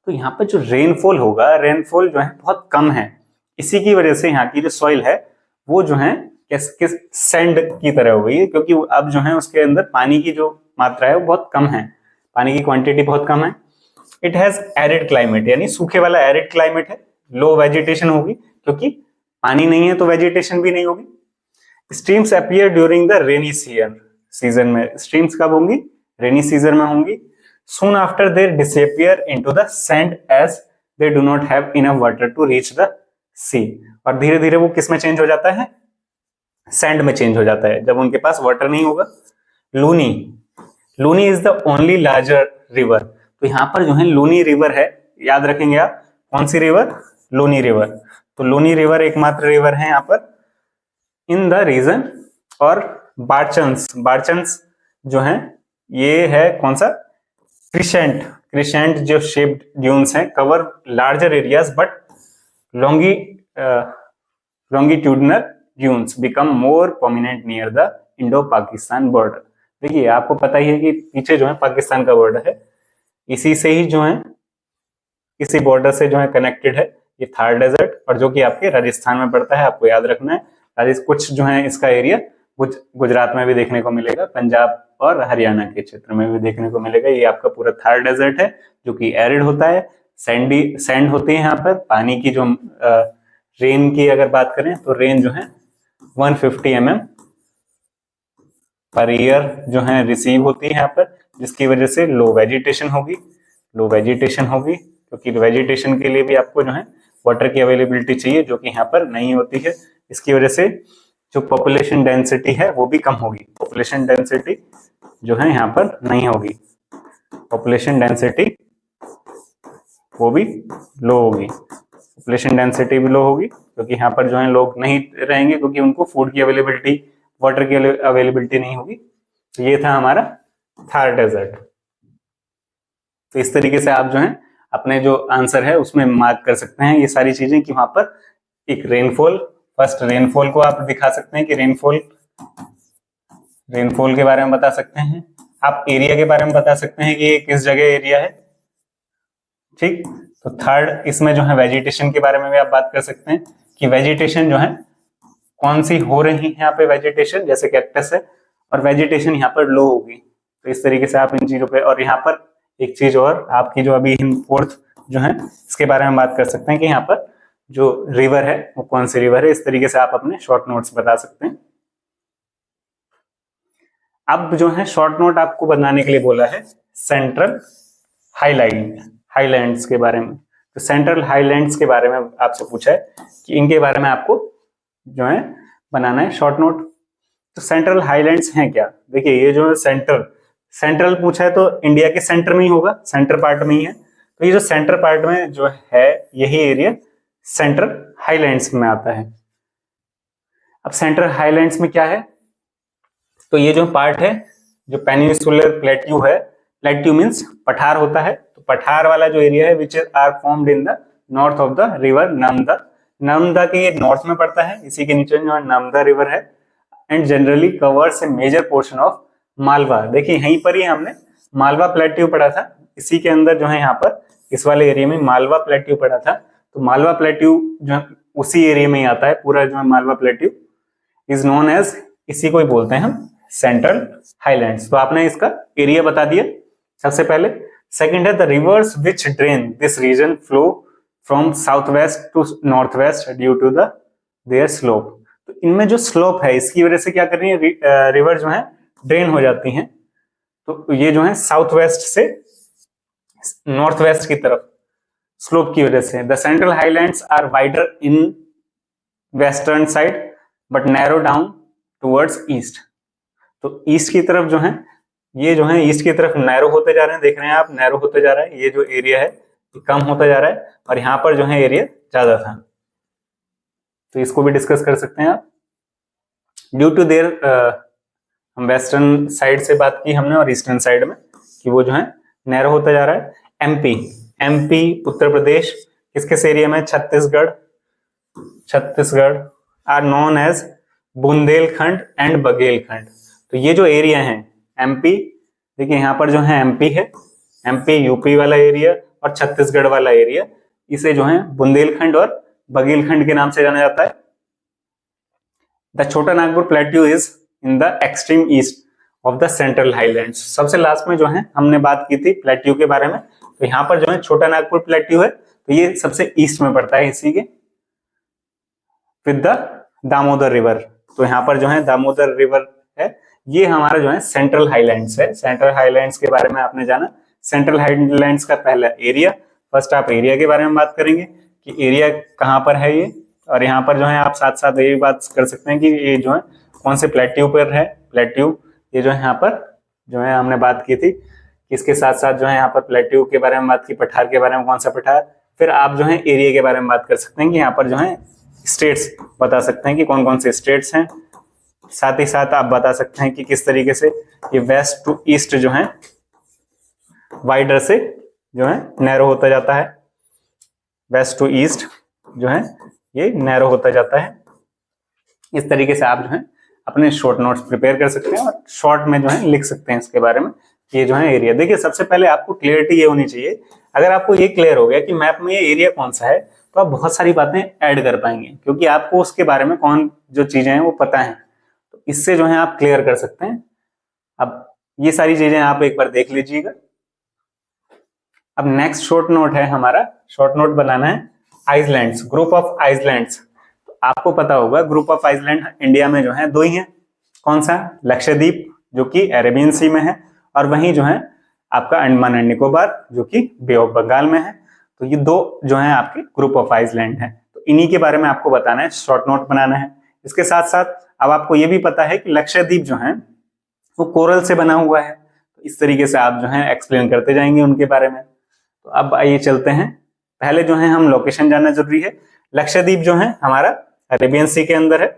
तो यहाँ पर जो रेनफॉल होगा, रेनफॉल जो है बहुत कम है, इसी की वजह से यहाँ की जो सॉइल है वो जो है किस सैंड की तरह हो गई है, क्योंकि अब जो है उसके अंदर पानी की जो मात्रा है वो बहुत कम है, पानी की क्वांटिटी बहुत कम है। इट हैज एरिड क्लाइमेट, यानी सूखे वाला एरिड क्लाइमेट है, लो वेजिटेशन होगी, क्योंकि पानी नहीं है तो वेजिटेशन भी नहीं होगी। Streams appear during the rainy season में, स्ट्रीम्स कब होंगी, रेनी सीजन में होंगी। Soon after they disappear into the sand as they do not have enough water to reach the sea, और धीरे धीरे वो किस में चेंज हो जाता है, सैंड में चेंज हो जाता है जब उनके पास वाटर नहीं होगा। Luni is the only larger river, तो यहाँ पर जो है लूनी रिवर है, याद रखेंगे आप, कौन सी रिवर, लूनी रिवर। तो लूनी रिवर एकमात्र रिवर है यहाँ पर इन द रीजन। और बार्चन्स जो है ये है कौन सा, क्रिसेंट जो शेप्ड ड्यून्स हैं, cover larger areas but longitudinal dunes become more prominent near the Indo Pakistan border. देखिए आपको पता ही है कि पीछे जो है पाकिस्तान का बॉर्डर है, इसी से ही जो है, इसी बॉर्डर से जो है कनेक्टेड है ये थार डेजर्ट, और जो कि आपके राजस्थान में पड़ता है, आपको याद रखना है। कुछ जो है इसका एरिया गुजरात में भी देखने को मिलेगा, पंजाब और हरियाणा के क्षेत्र में भी देखने को मिलेगा। ये आपका पूरा थार डेजर्ट है जो कि एरिड होता है, सैंड होती है यहाँ पर। पानी की जो रेन की अगर बात करें तो रेन जो है 150 mm पर ईयर जो है रिसीव होती है यहाँ पर, जिसकी वजह से लो वेजिटेशन होगी क्योंकि वेजिटेशन के लिए भी आपको जो है वाटर की अवेलेबिलिटी चाहिए, जो कि यहाँ पर नहीं होती है। इसकी वजह से जो पॉपुलेशन डेंसिटी है वो भी कम होगी, पॉपुलेशन डेंसिटी जो है यहाँ पर नहीं होगी, पॉपुलेशन डेंसिटी वो भी लो होगी, पॉपुलेशन डेंसिटी भी लो होगी, क्योंकि यहाँ पर जो है लोग नहीं रहेंगे, क्योंकि उनको फूड की अवेलेबिलिटी, वाटर की अवेलेबिलिटी नहीं होगी। तो ये था हमारा थार डेजर्ट। तो इस तरीके से आप जो है अपने जो आंसर है उसमें मार्क कर सकते हैं ये सारी चीजें, कि वहां पर एक रेनफॉल, फर्स्ट रेनफॉल को आप दिखा सकते हैं कि रेनफॉल के बारे में बता सकते हैं। आप एरिया के बारे में बता सकते हैं कि ये किस जगह एरिया है, ठीक। तो थर्ड, इसमें जो है वेजिटेशन के बारे में भी आप बात कर सकते हैं कि वेजिटेशन जो है कौन सी हो रही है यहाँ पे वेजिटेशन, जैसे कैक्टस है, और वेजिटेशन यहाँ पर लो होगी। तो इस तरीके से आप इन चीजों पे, और यहाँ पर एक चीज और आपकी जो अभी फोर्थ जो है इसके बारे में बात कर सकते हैं कि यहाँ पर जो रिवर है वो कौन सी रिवर है। इस तरीके से आप अपने शॉर्ट नोट्स बता सकते हैं। अब जो है शॉर्ट नोट आपको बनाने के लिए बोला है सेंट्रल हाईलैंड्स के बारे में। तो सेंट्रल हाईलैंड्स के बारे में आपसे पूछा है कि इनके बारे में आपको जो है बनाना है शॉर्ट नोट। तो सेंट्रल हाईलैंड्स हैं क्या, देखिए ये जो सेंट्रल पूछा है तो इंडिया के सेंटर में ही होगा, सेंटर पार्ट में ही है। तो ये जो सेंटर पार्ट में जो है यही एरिया सेंट्रल हाईलैंड्स में आता है। अब सेंट्रल हाईलैंड्स में क्या है, तो ये जो पार्ट है जो पेनिनसुलर प्लेट्यू है, प्लेट्यू मींस पठार होता है, तो पठार वाला जो एरिया है which are formed in the north of the river Narmada के ये नॉर्थ में पड़ता है, इसी के नीचे जो नर्मदा रिवर है, and generally covers a major portion of Malwa. देखिए यहीं पर ही हमने मालवा प्लेट्यू पढ़ा था, इसी के अंदर जो है यहाँ पर इस वाले एरिया में मालवा प्लेट्यू पढ़ा था। तो मालवा प्लेट्यू जो उसी एरिया में ही आता है, पूरा जो है Malwa plateau is known as, इसी को ही बोलते हैं हम सेंट्रल हाईलैंड्स। तो आपने इसका एरिया बता दिया सबसे पहले। सेकंड है the rivers which drain this region flow from south west to north west due to the their slope. तो इनमें जो स्लोप है इसकी वजह से क्या कर रही है, रिवर जो है ड्रेन हो जाती हैं। तो ये जो है साउथ वेस्ट से नॉर्थ वेस्ट की तरफ स्लोप की वजह से। The central highlands are wider in western side but narrow down towards east. तो ईस्ट की तरफ जो है ये जो है ईस्ट की तरफ नैरो होते जा रहे हैं, देख रहे हैं आप नैरो होते जा रहा है, ये जो एरिया है ये कम होता जा रहा है, और यहाँ पर जो है एरिया ज्यादा था। तो इसको भी डिस्कस कर सकते हैं आप। ड्यू टू देयर, हम वेस्टर्न साइड से बात की हमने और ईस्टर्न साइड में कि वो जो है नैरो होता जा रहा है। एमपी उत्तर प्रदेश, किस एरिया में, Chhattisgarh are known as Bundelkhand and Baghelkhand. तो ये जो एरिया है एमपी, देखिए यहाँ पर जो है एमपी है, एमपी यूपी वाला एरिया और छत्तीसगढ़ वाला एरिया, इसे जो है बुंदेलखंड और बघेलखंड के नाम से जाना जाता है। द छोटा Nagpur plateau is in the extreme east of the central highlands. सबसे लास्ट में जो है हमने बात की थी प्लेट्यू के बारे में, तो यहाँ पर जो है छोटा नागपुर प्लेट्यू है, तो ये सबसे ईस्ट में पड़ता है इसी के, विद द दामोदर रिवर। तो यहाँ पर जो है दामोदर रिवर है, ये हमारा जो है सेंट्रल हाईलैंड्स है। सेंट्रल हाईलैंड्स के बारे में आपने जाना। सेंट्रल हाईलैंड्स का पहला एरिया, फर्स्ट आप एरिया के बारे में बात करेंगे कि एरिया कहाँ पर है ये, और यहाँ पर जो है आप साथ साथ ये बात कर सकते हैं कि ये जो है कौन से प्लेट्यू पर है। प्लेट्यू ये जो है यहाँ पर जो है हमने बात की थी, इसके साथ साथ जो है यहाँ पर प्लेट्यू के बारे में बात की, पठार के बारे में कौन सा पठार। फिर आप जो है एरिया के बारे में बात कर सकते हैं कि यहाँ पर जो है स्टेट्स बता सकते हैं कि कौन कौन से स्टेट्स हैं। साथ ही साथ आप बता सकते हैं कि किस तरीके से ये वेस्ट टू ईस्ट जो है वाइडर से जो है नैरो होता जाता है, वेस्ट टू ईस्ट जो है ये नैरो होता जाता है। इस तरीके से आप जो है अपने शॉर्ट नोट्स प्रिपेयर कर सकते हैं और शॉर्ट में जो है लिख सकते हैं इसके बारे में। ये जो है एरिया, देखिए सबसे पहले आपको क्लियरिटी ये होनी चाहिए। अगर आपको ये क्लियर हो गया कि मैप में ये एरिया कौन सा है, तो आप बहुत सारी बातें ऐड कर पाएंगे, क्योंकि आपको उसके बारे में कौन जो चीजें हैं वो पता है, तो इससे जो है आप क्लियर कर सकते हैं। अब ये सारी चीजें आप एक बार देख लीजिएगा। अब नेक्स्ट शॉर्ट नोट है हमारा, शॉर्ट नोट बनाना है आइसलैंड्स, ग्रुप ऑफ आइसलैंड्स। तो आपको पता होगा ग्रुप ऑफ आइसलैंड इंडिया में जो है दो ही है, कौन सा, लक्षद्वीप जो कि अरेबियन सी में है, और वहीं जो है आपका अंडमान एंड निकोबार जो कि बे ऑफ बंगाल में है। तो ये दो जो है आपके ग्रुप ऑफ आइसलैंड है, तो इन्हीं के बारे में आपको बताना है, शॉर्ट नोट बनाना है। इसके साथ साथ अब आपको ये भी पता है कि लक्षद्वीप जो है वो कोरल से बना हुआ है, तो इस तरीके से आप जो है एक्सप्लेन करते जाएंगे उनके बारे में। तो अब आइए चलते हैं, पहले जो है हम लोकेशन जानना जरूरी है। लक्षद्वीप जो है हमारा अरेबियन सी के अंदर है,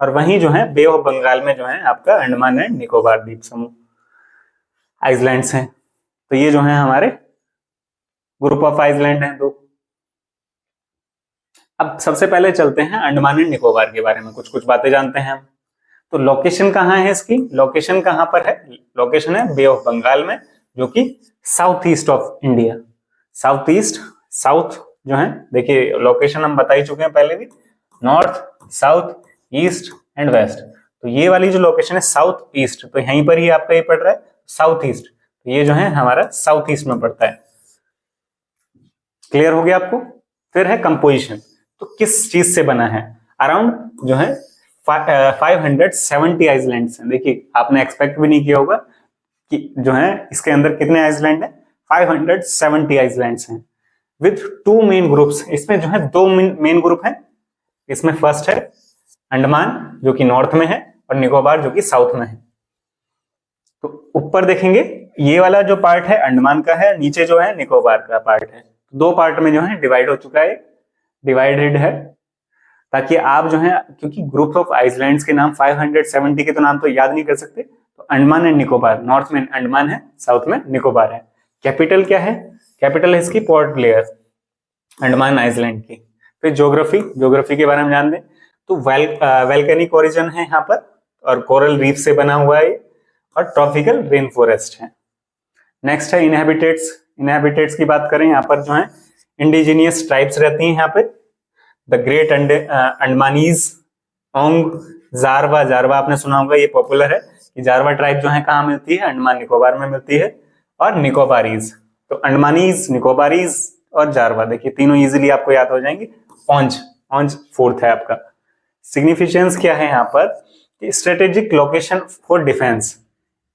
और वहीं जो है बे ऑफ बंगाल में जो है आपका अंडमान एंड निकोबार द्वीप समूह आइसलैंड्स हैं। तो ये जो है हमारे ग्रुप ऑफ आइसलैंड हैं दो। अब सबसे पहले चलते हैं अंडमान एंड निकोबार के बारे में, कुछ कुछ बातें जानते हैं हम। तो लोकेशन कहाँ है इसकी, लोकेशन कहाँ पर है, लोकेशन है बे ऑफ बंगाल में जो कि south east of India, south east, south जो है देखिए लोकेशन हम बता ही चुके हैं पहले भी, north, south, east and west. तो ये वाली जो लोकेशन है साउथ ईस्ट, तो यहीं पर ही आपका ये पड़ रहा है साउथ ईस्ट, तो ये जो है हमारा साउथ ईस्ट में पड़ता है। क्लियर हो गया आपको। फिर है कंपोजिशन, तो किस चीज से बना है, अराउंड जो है 570 आइसलैंड्स हैं। देखिए आपने एक्सपेक्ट भी नहीं किया होगा कि जो है इसके अंदर कितने आइसलैंड है, 570 आइसलैंड्स हैं विद टू मेन ग्रुप्स। इसमें जो है दो मेन ग्रुप हैं, इसमें फर्स्ट है अंडमान जो कि नॉर्थ में है और निकोबार जो कि साउथ में है। तो ऊपर देखेंगे ये वाला जो पार्ट है अंडमान का है, नीचे जो है निकोबार का पार्ट है, दो पार्ट में जो है डिवाइड हो चुका है, डिवाइडेड है, ताकि आप जो है, क्योंकि ग्रुप ऑफ आइसलैंड्स के नाम 570 के तो नाम तो याद नहीं कर सकते, तो अंडमान एंड निकोबार, नॉर्थ में अंडमान है, साउथ में निकोबार है। कैपिटल क्या है, कैपिटल है इसकी पोर्ट ब्लेयर, अंडमान आइसलैंड की। फिर ज्योग्राफी, ज्योग्राफी के बारे में जान दें, तो वैल्केनिक ओरिजिन है यहाँ पर, और कोरल रीफ से बना हुआ है, और ट्रॉपिकल रेन फॉरेस्ट है। नेक्स्ट है इनहेबिटेट्स, इनहेबिटेट्स की बात करें, यहाँ पर जो है इंडिजीनियस ट्राइब्स रहती हैं यहाँ पे, द ग्रेट अंडमानीज, ओंग, जारवा, जारवा आपने सुना होगा, ये पॉपुलर है कि जारवा ट्राइब जो है कहाँ मिलती है, अंडमान निकोबार में मिलती है, और निकोबारीज, तो अंडमानीज, निकोबारीज और जारवा, देखिए तीनों इजीली आपको याद हो जाएंगे। ओंज, ओंज फोर्थ है आपका। सिग्निफिकेंस क्या है यहाँ पर, strategic location for defence,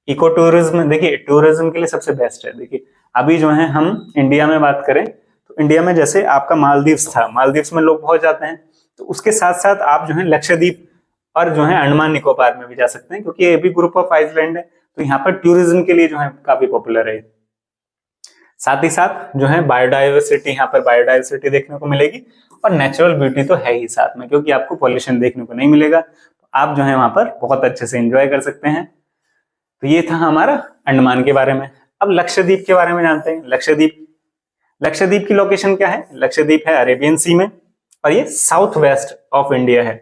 eco tourism, देखिए टूरिज्म के लिए सबसे बेस्ट है। देखिए अभी जो है हम इंडिया में बात करें तो इंडिया में जैसे आपका मालदीव्स था, मालदीव्स में लोग बहुत जाते हैं, तो उसके साथ साथ आप जो है लक्षद्वीप और जो है अंडमान निकोबार में भी जा सकते हैं, क्योंकि ये भी ग्रुप ऑफ आइसलैंड है, तो यहाँ पर टूरिज्म के लिए जो है काफी पॉपुलर है। साथ ही साथ जो है बायोडाइवर्सिटी, यहाँ पर बायोडाइवर्सिटी देखने को मिलेगी, और नेचुरल ब्यूटी तो है ही साथ में, क्योंकि आपको पॉल्यूशन देखने को नहीं मिलेगा, तो आप जो है वहां पर बहुत अच्छे से एंजॉय कर सकते हैं। तो ये था हमारा अंडमान के बारे में। अब लक्षद्वीप के बारे में जानते हैं। लक्षद्वीप, लक्षद्वीप की लोकेशन क्या है, लक्षद्वीप है अरेबियन सी में, और ये साउथ वेस्ट ऑफ इंडिया है।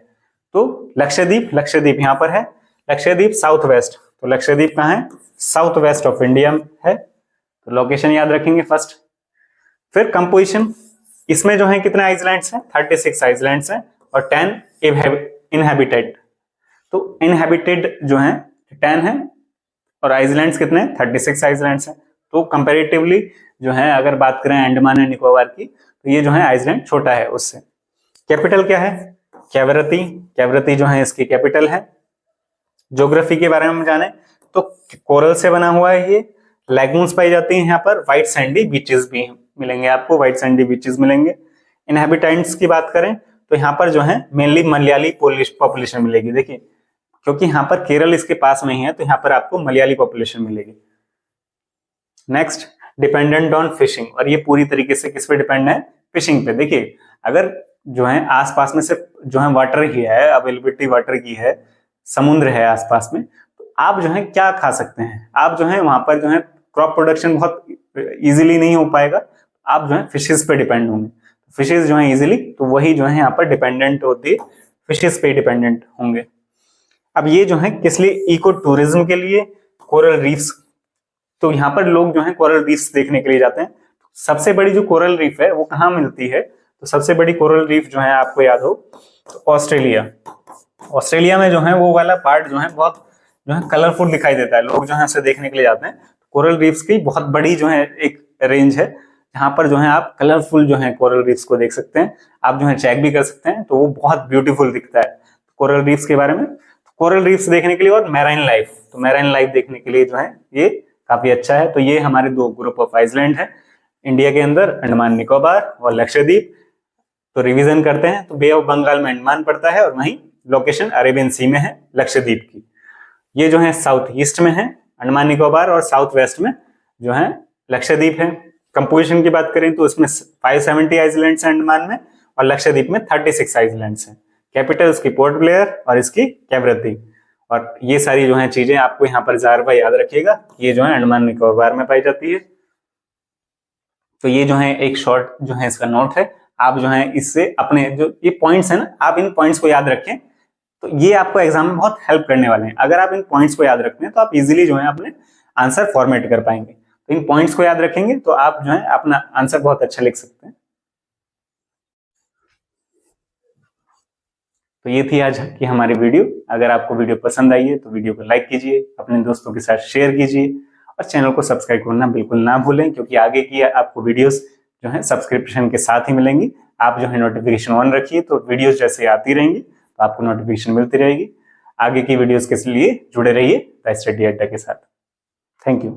तो लक्षद्वीप, लक्षद्वीप यहाँ पर है, लक्षद्वीप साउथ वेस्ट, तो लक्षद्वीप कहाँ है, साउथ वेस्ट ऑफ इंडिया है, तो लोकेशन याद रखेंगे फर्स्ट। फिर कंपोजिशन, इसमें जो है कितने आइसलैंड्स हैं, 36 आइसलैंड्स हैं, और 10 इनहेबिटेड, तो इनहेबिटेड जो है 10 है, और आइसलैंड्स कितने, 36 आइसलैंड्स हैं। तो कंपैरेटिवली जो है अगर बात करें अंडमान एंड निकोबार की, तो ये जो है आइसलैंड छोटा है उससे। कैपिटल क्या है, कैवरती, कैवरती जो है इसकी कैपिटल है। ज्योग्राफी के बारे में जाने तो कोरल से बना हुआ है ये, लैगून्स पाई जाती हैं यहाँ पर, व्हाइट सैंडी बीचेस भी मिलेंगे आपको, व्हाइट सैंडी बीचेस मिलेंगे। इनहेबिटेंट्स की बात करें तो यहाँ पर जो है मेनली मलयाली पॉपुलेशन मिलेगी। देखिए क्योंकि यहाँ पर केरल इसके पास में ही है, तो यहाँ पर आपको मलयाली पॉपुलेशन मिलेगी। नेक्स्ट, डिपेंडेंट ऑन फिशिंग, और ये पूरी तरीके से किस पे डिपेंड है, फिशिंग पे। देखिए अगर जो है आसपास में सिर्फ जो है वाटर ही है, अवेलेबिलिटी वाटर की है, समुद्र है आसपास में, तो आप जो है क्या खा सकते हैं, आप जो है वहां पर जो है क्रॉप प्रोडक्शन बहुत इजीली नहीं हो पाएगा, आप जो है फिशेस पे डिपेंड होंगे। फिशेस जो है इजीली, तो वही जो है यहाँ पर डिपेंडेंट होती है, फिशेस पे डिपेंडेंट होंगे। अब ये जो है किस लिए, इको टूरिज्म के लिए, कोरल रीफ्स, तो यहाँ पर लोग जो है कोरल रीफ्स देखने के लिए जाते हैं। सबसे बड़ी जो कोरल रीफ है वो कहाँ मिलती है, तो सबसे बड़ी कोरल रीफ जो है आपको याद हो तो ऑस्ट्रेलिया में जो है वो वाला पार्ट जो है बहुत जो है कलरफुल दिखाई देता है, लोग जो है उसे देखने के लिए जाते हैं। कोरल रीफ्स की बहुत बड़ी जो है एक रेंज है जहां पर जो है आप कलरफुल जो है कोरल रीफ्स को देख सकते हैं, आप जो है चेक भी कर सकते हैं, तो वो बहुत ब्यूटीफुल दिखता है कोरल रीफ्स के बारे में। कोरल रीफ्स देखने के लिए और मैराइन लाइफ, तो मैराइन लाइफ देखने के लिए जो है ये काफी अच्छा है। तो ये हमारे दो ग्रुप ऑफ आइलैंड है इंडिया के अंदर, अंडमान निकोबार और लक्षद्वीप। तो रिवीजन करते हैं, तो बे ऑफ बंगाल में अंडमान पड़ता है और वहीं लोकेशन अरेबियन सी में है लक्षद्वीप की। ये जो है साउथ ईस्ट में है अंडमान निकोबार और साउथ वेस्ट में जो है लक्षद्वीप है। कंपोजिशन की बात करें तो इसमें 570 आइलैंड्स हैं अंडमान में और लक्षद्वीप में 36 आइलैंड्स हैं। कैपिटल इसकी पोर्ट ब्लेयर और इसकी कैवरत्ती। और ये सारी जो है चीजें आपको यहाँ पर जार याद रखिएगा, ये जो है अंडमान निकोबार में पाई जाती है। तो ये जो है एक शॉर्ट जो है इसका नोट है, आप जो है इससे अपने जो ये पॉइंट्स है ना, आप इन पॉइंट्स को याद रखें, तो ये आपको एग्जाम में बहुत हेल्प करने वाले हैं। अगर आप इन पॉइंट्स को याद रखते हैं तो आप इजीली जो है अपने आंसर फॉर्मेट कर पाएंगे। तो इन पॉइंट्स को याद रखेंगे तो आप जो है अपना आंसर बहुत अच्छा लिख सकते हैं। तो ये थी आज की हमारी वीडियो। अगर आपको वीडियो पसंद आई है तो वीडियो को लाइक कीजिए, अपने दोस्तों के साथ शेयर कीजिए और चैनल को सब्सक्राइब करना बिल्कुल ना भूलें, क्योंकि आगे की आपको वीडियोस जो है सब्सक्रिप्शन के साथ ही मिलेंगी। आप जो है नोटिफिकेशन ऑन रखिए, तो वीडियोस जैसे आती रहेंगी तो आपको नोटिफिकेशन मिलती रहेगी। आगे की वीडियोस के लिए जुड़े रहिए द स्टडी अड्डा के साथ। Thank you.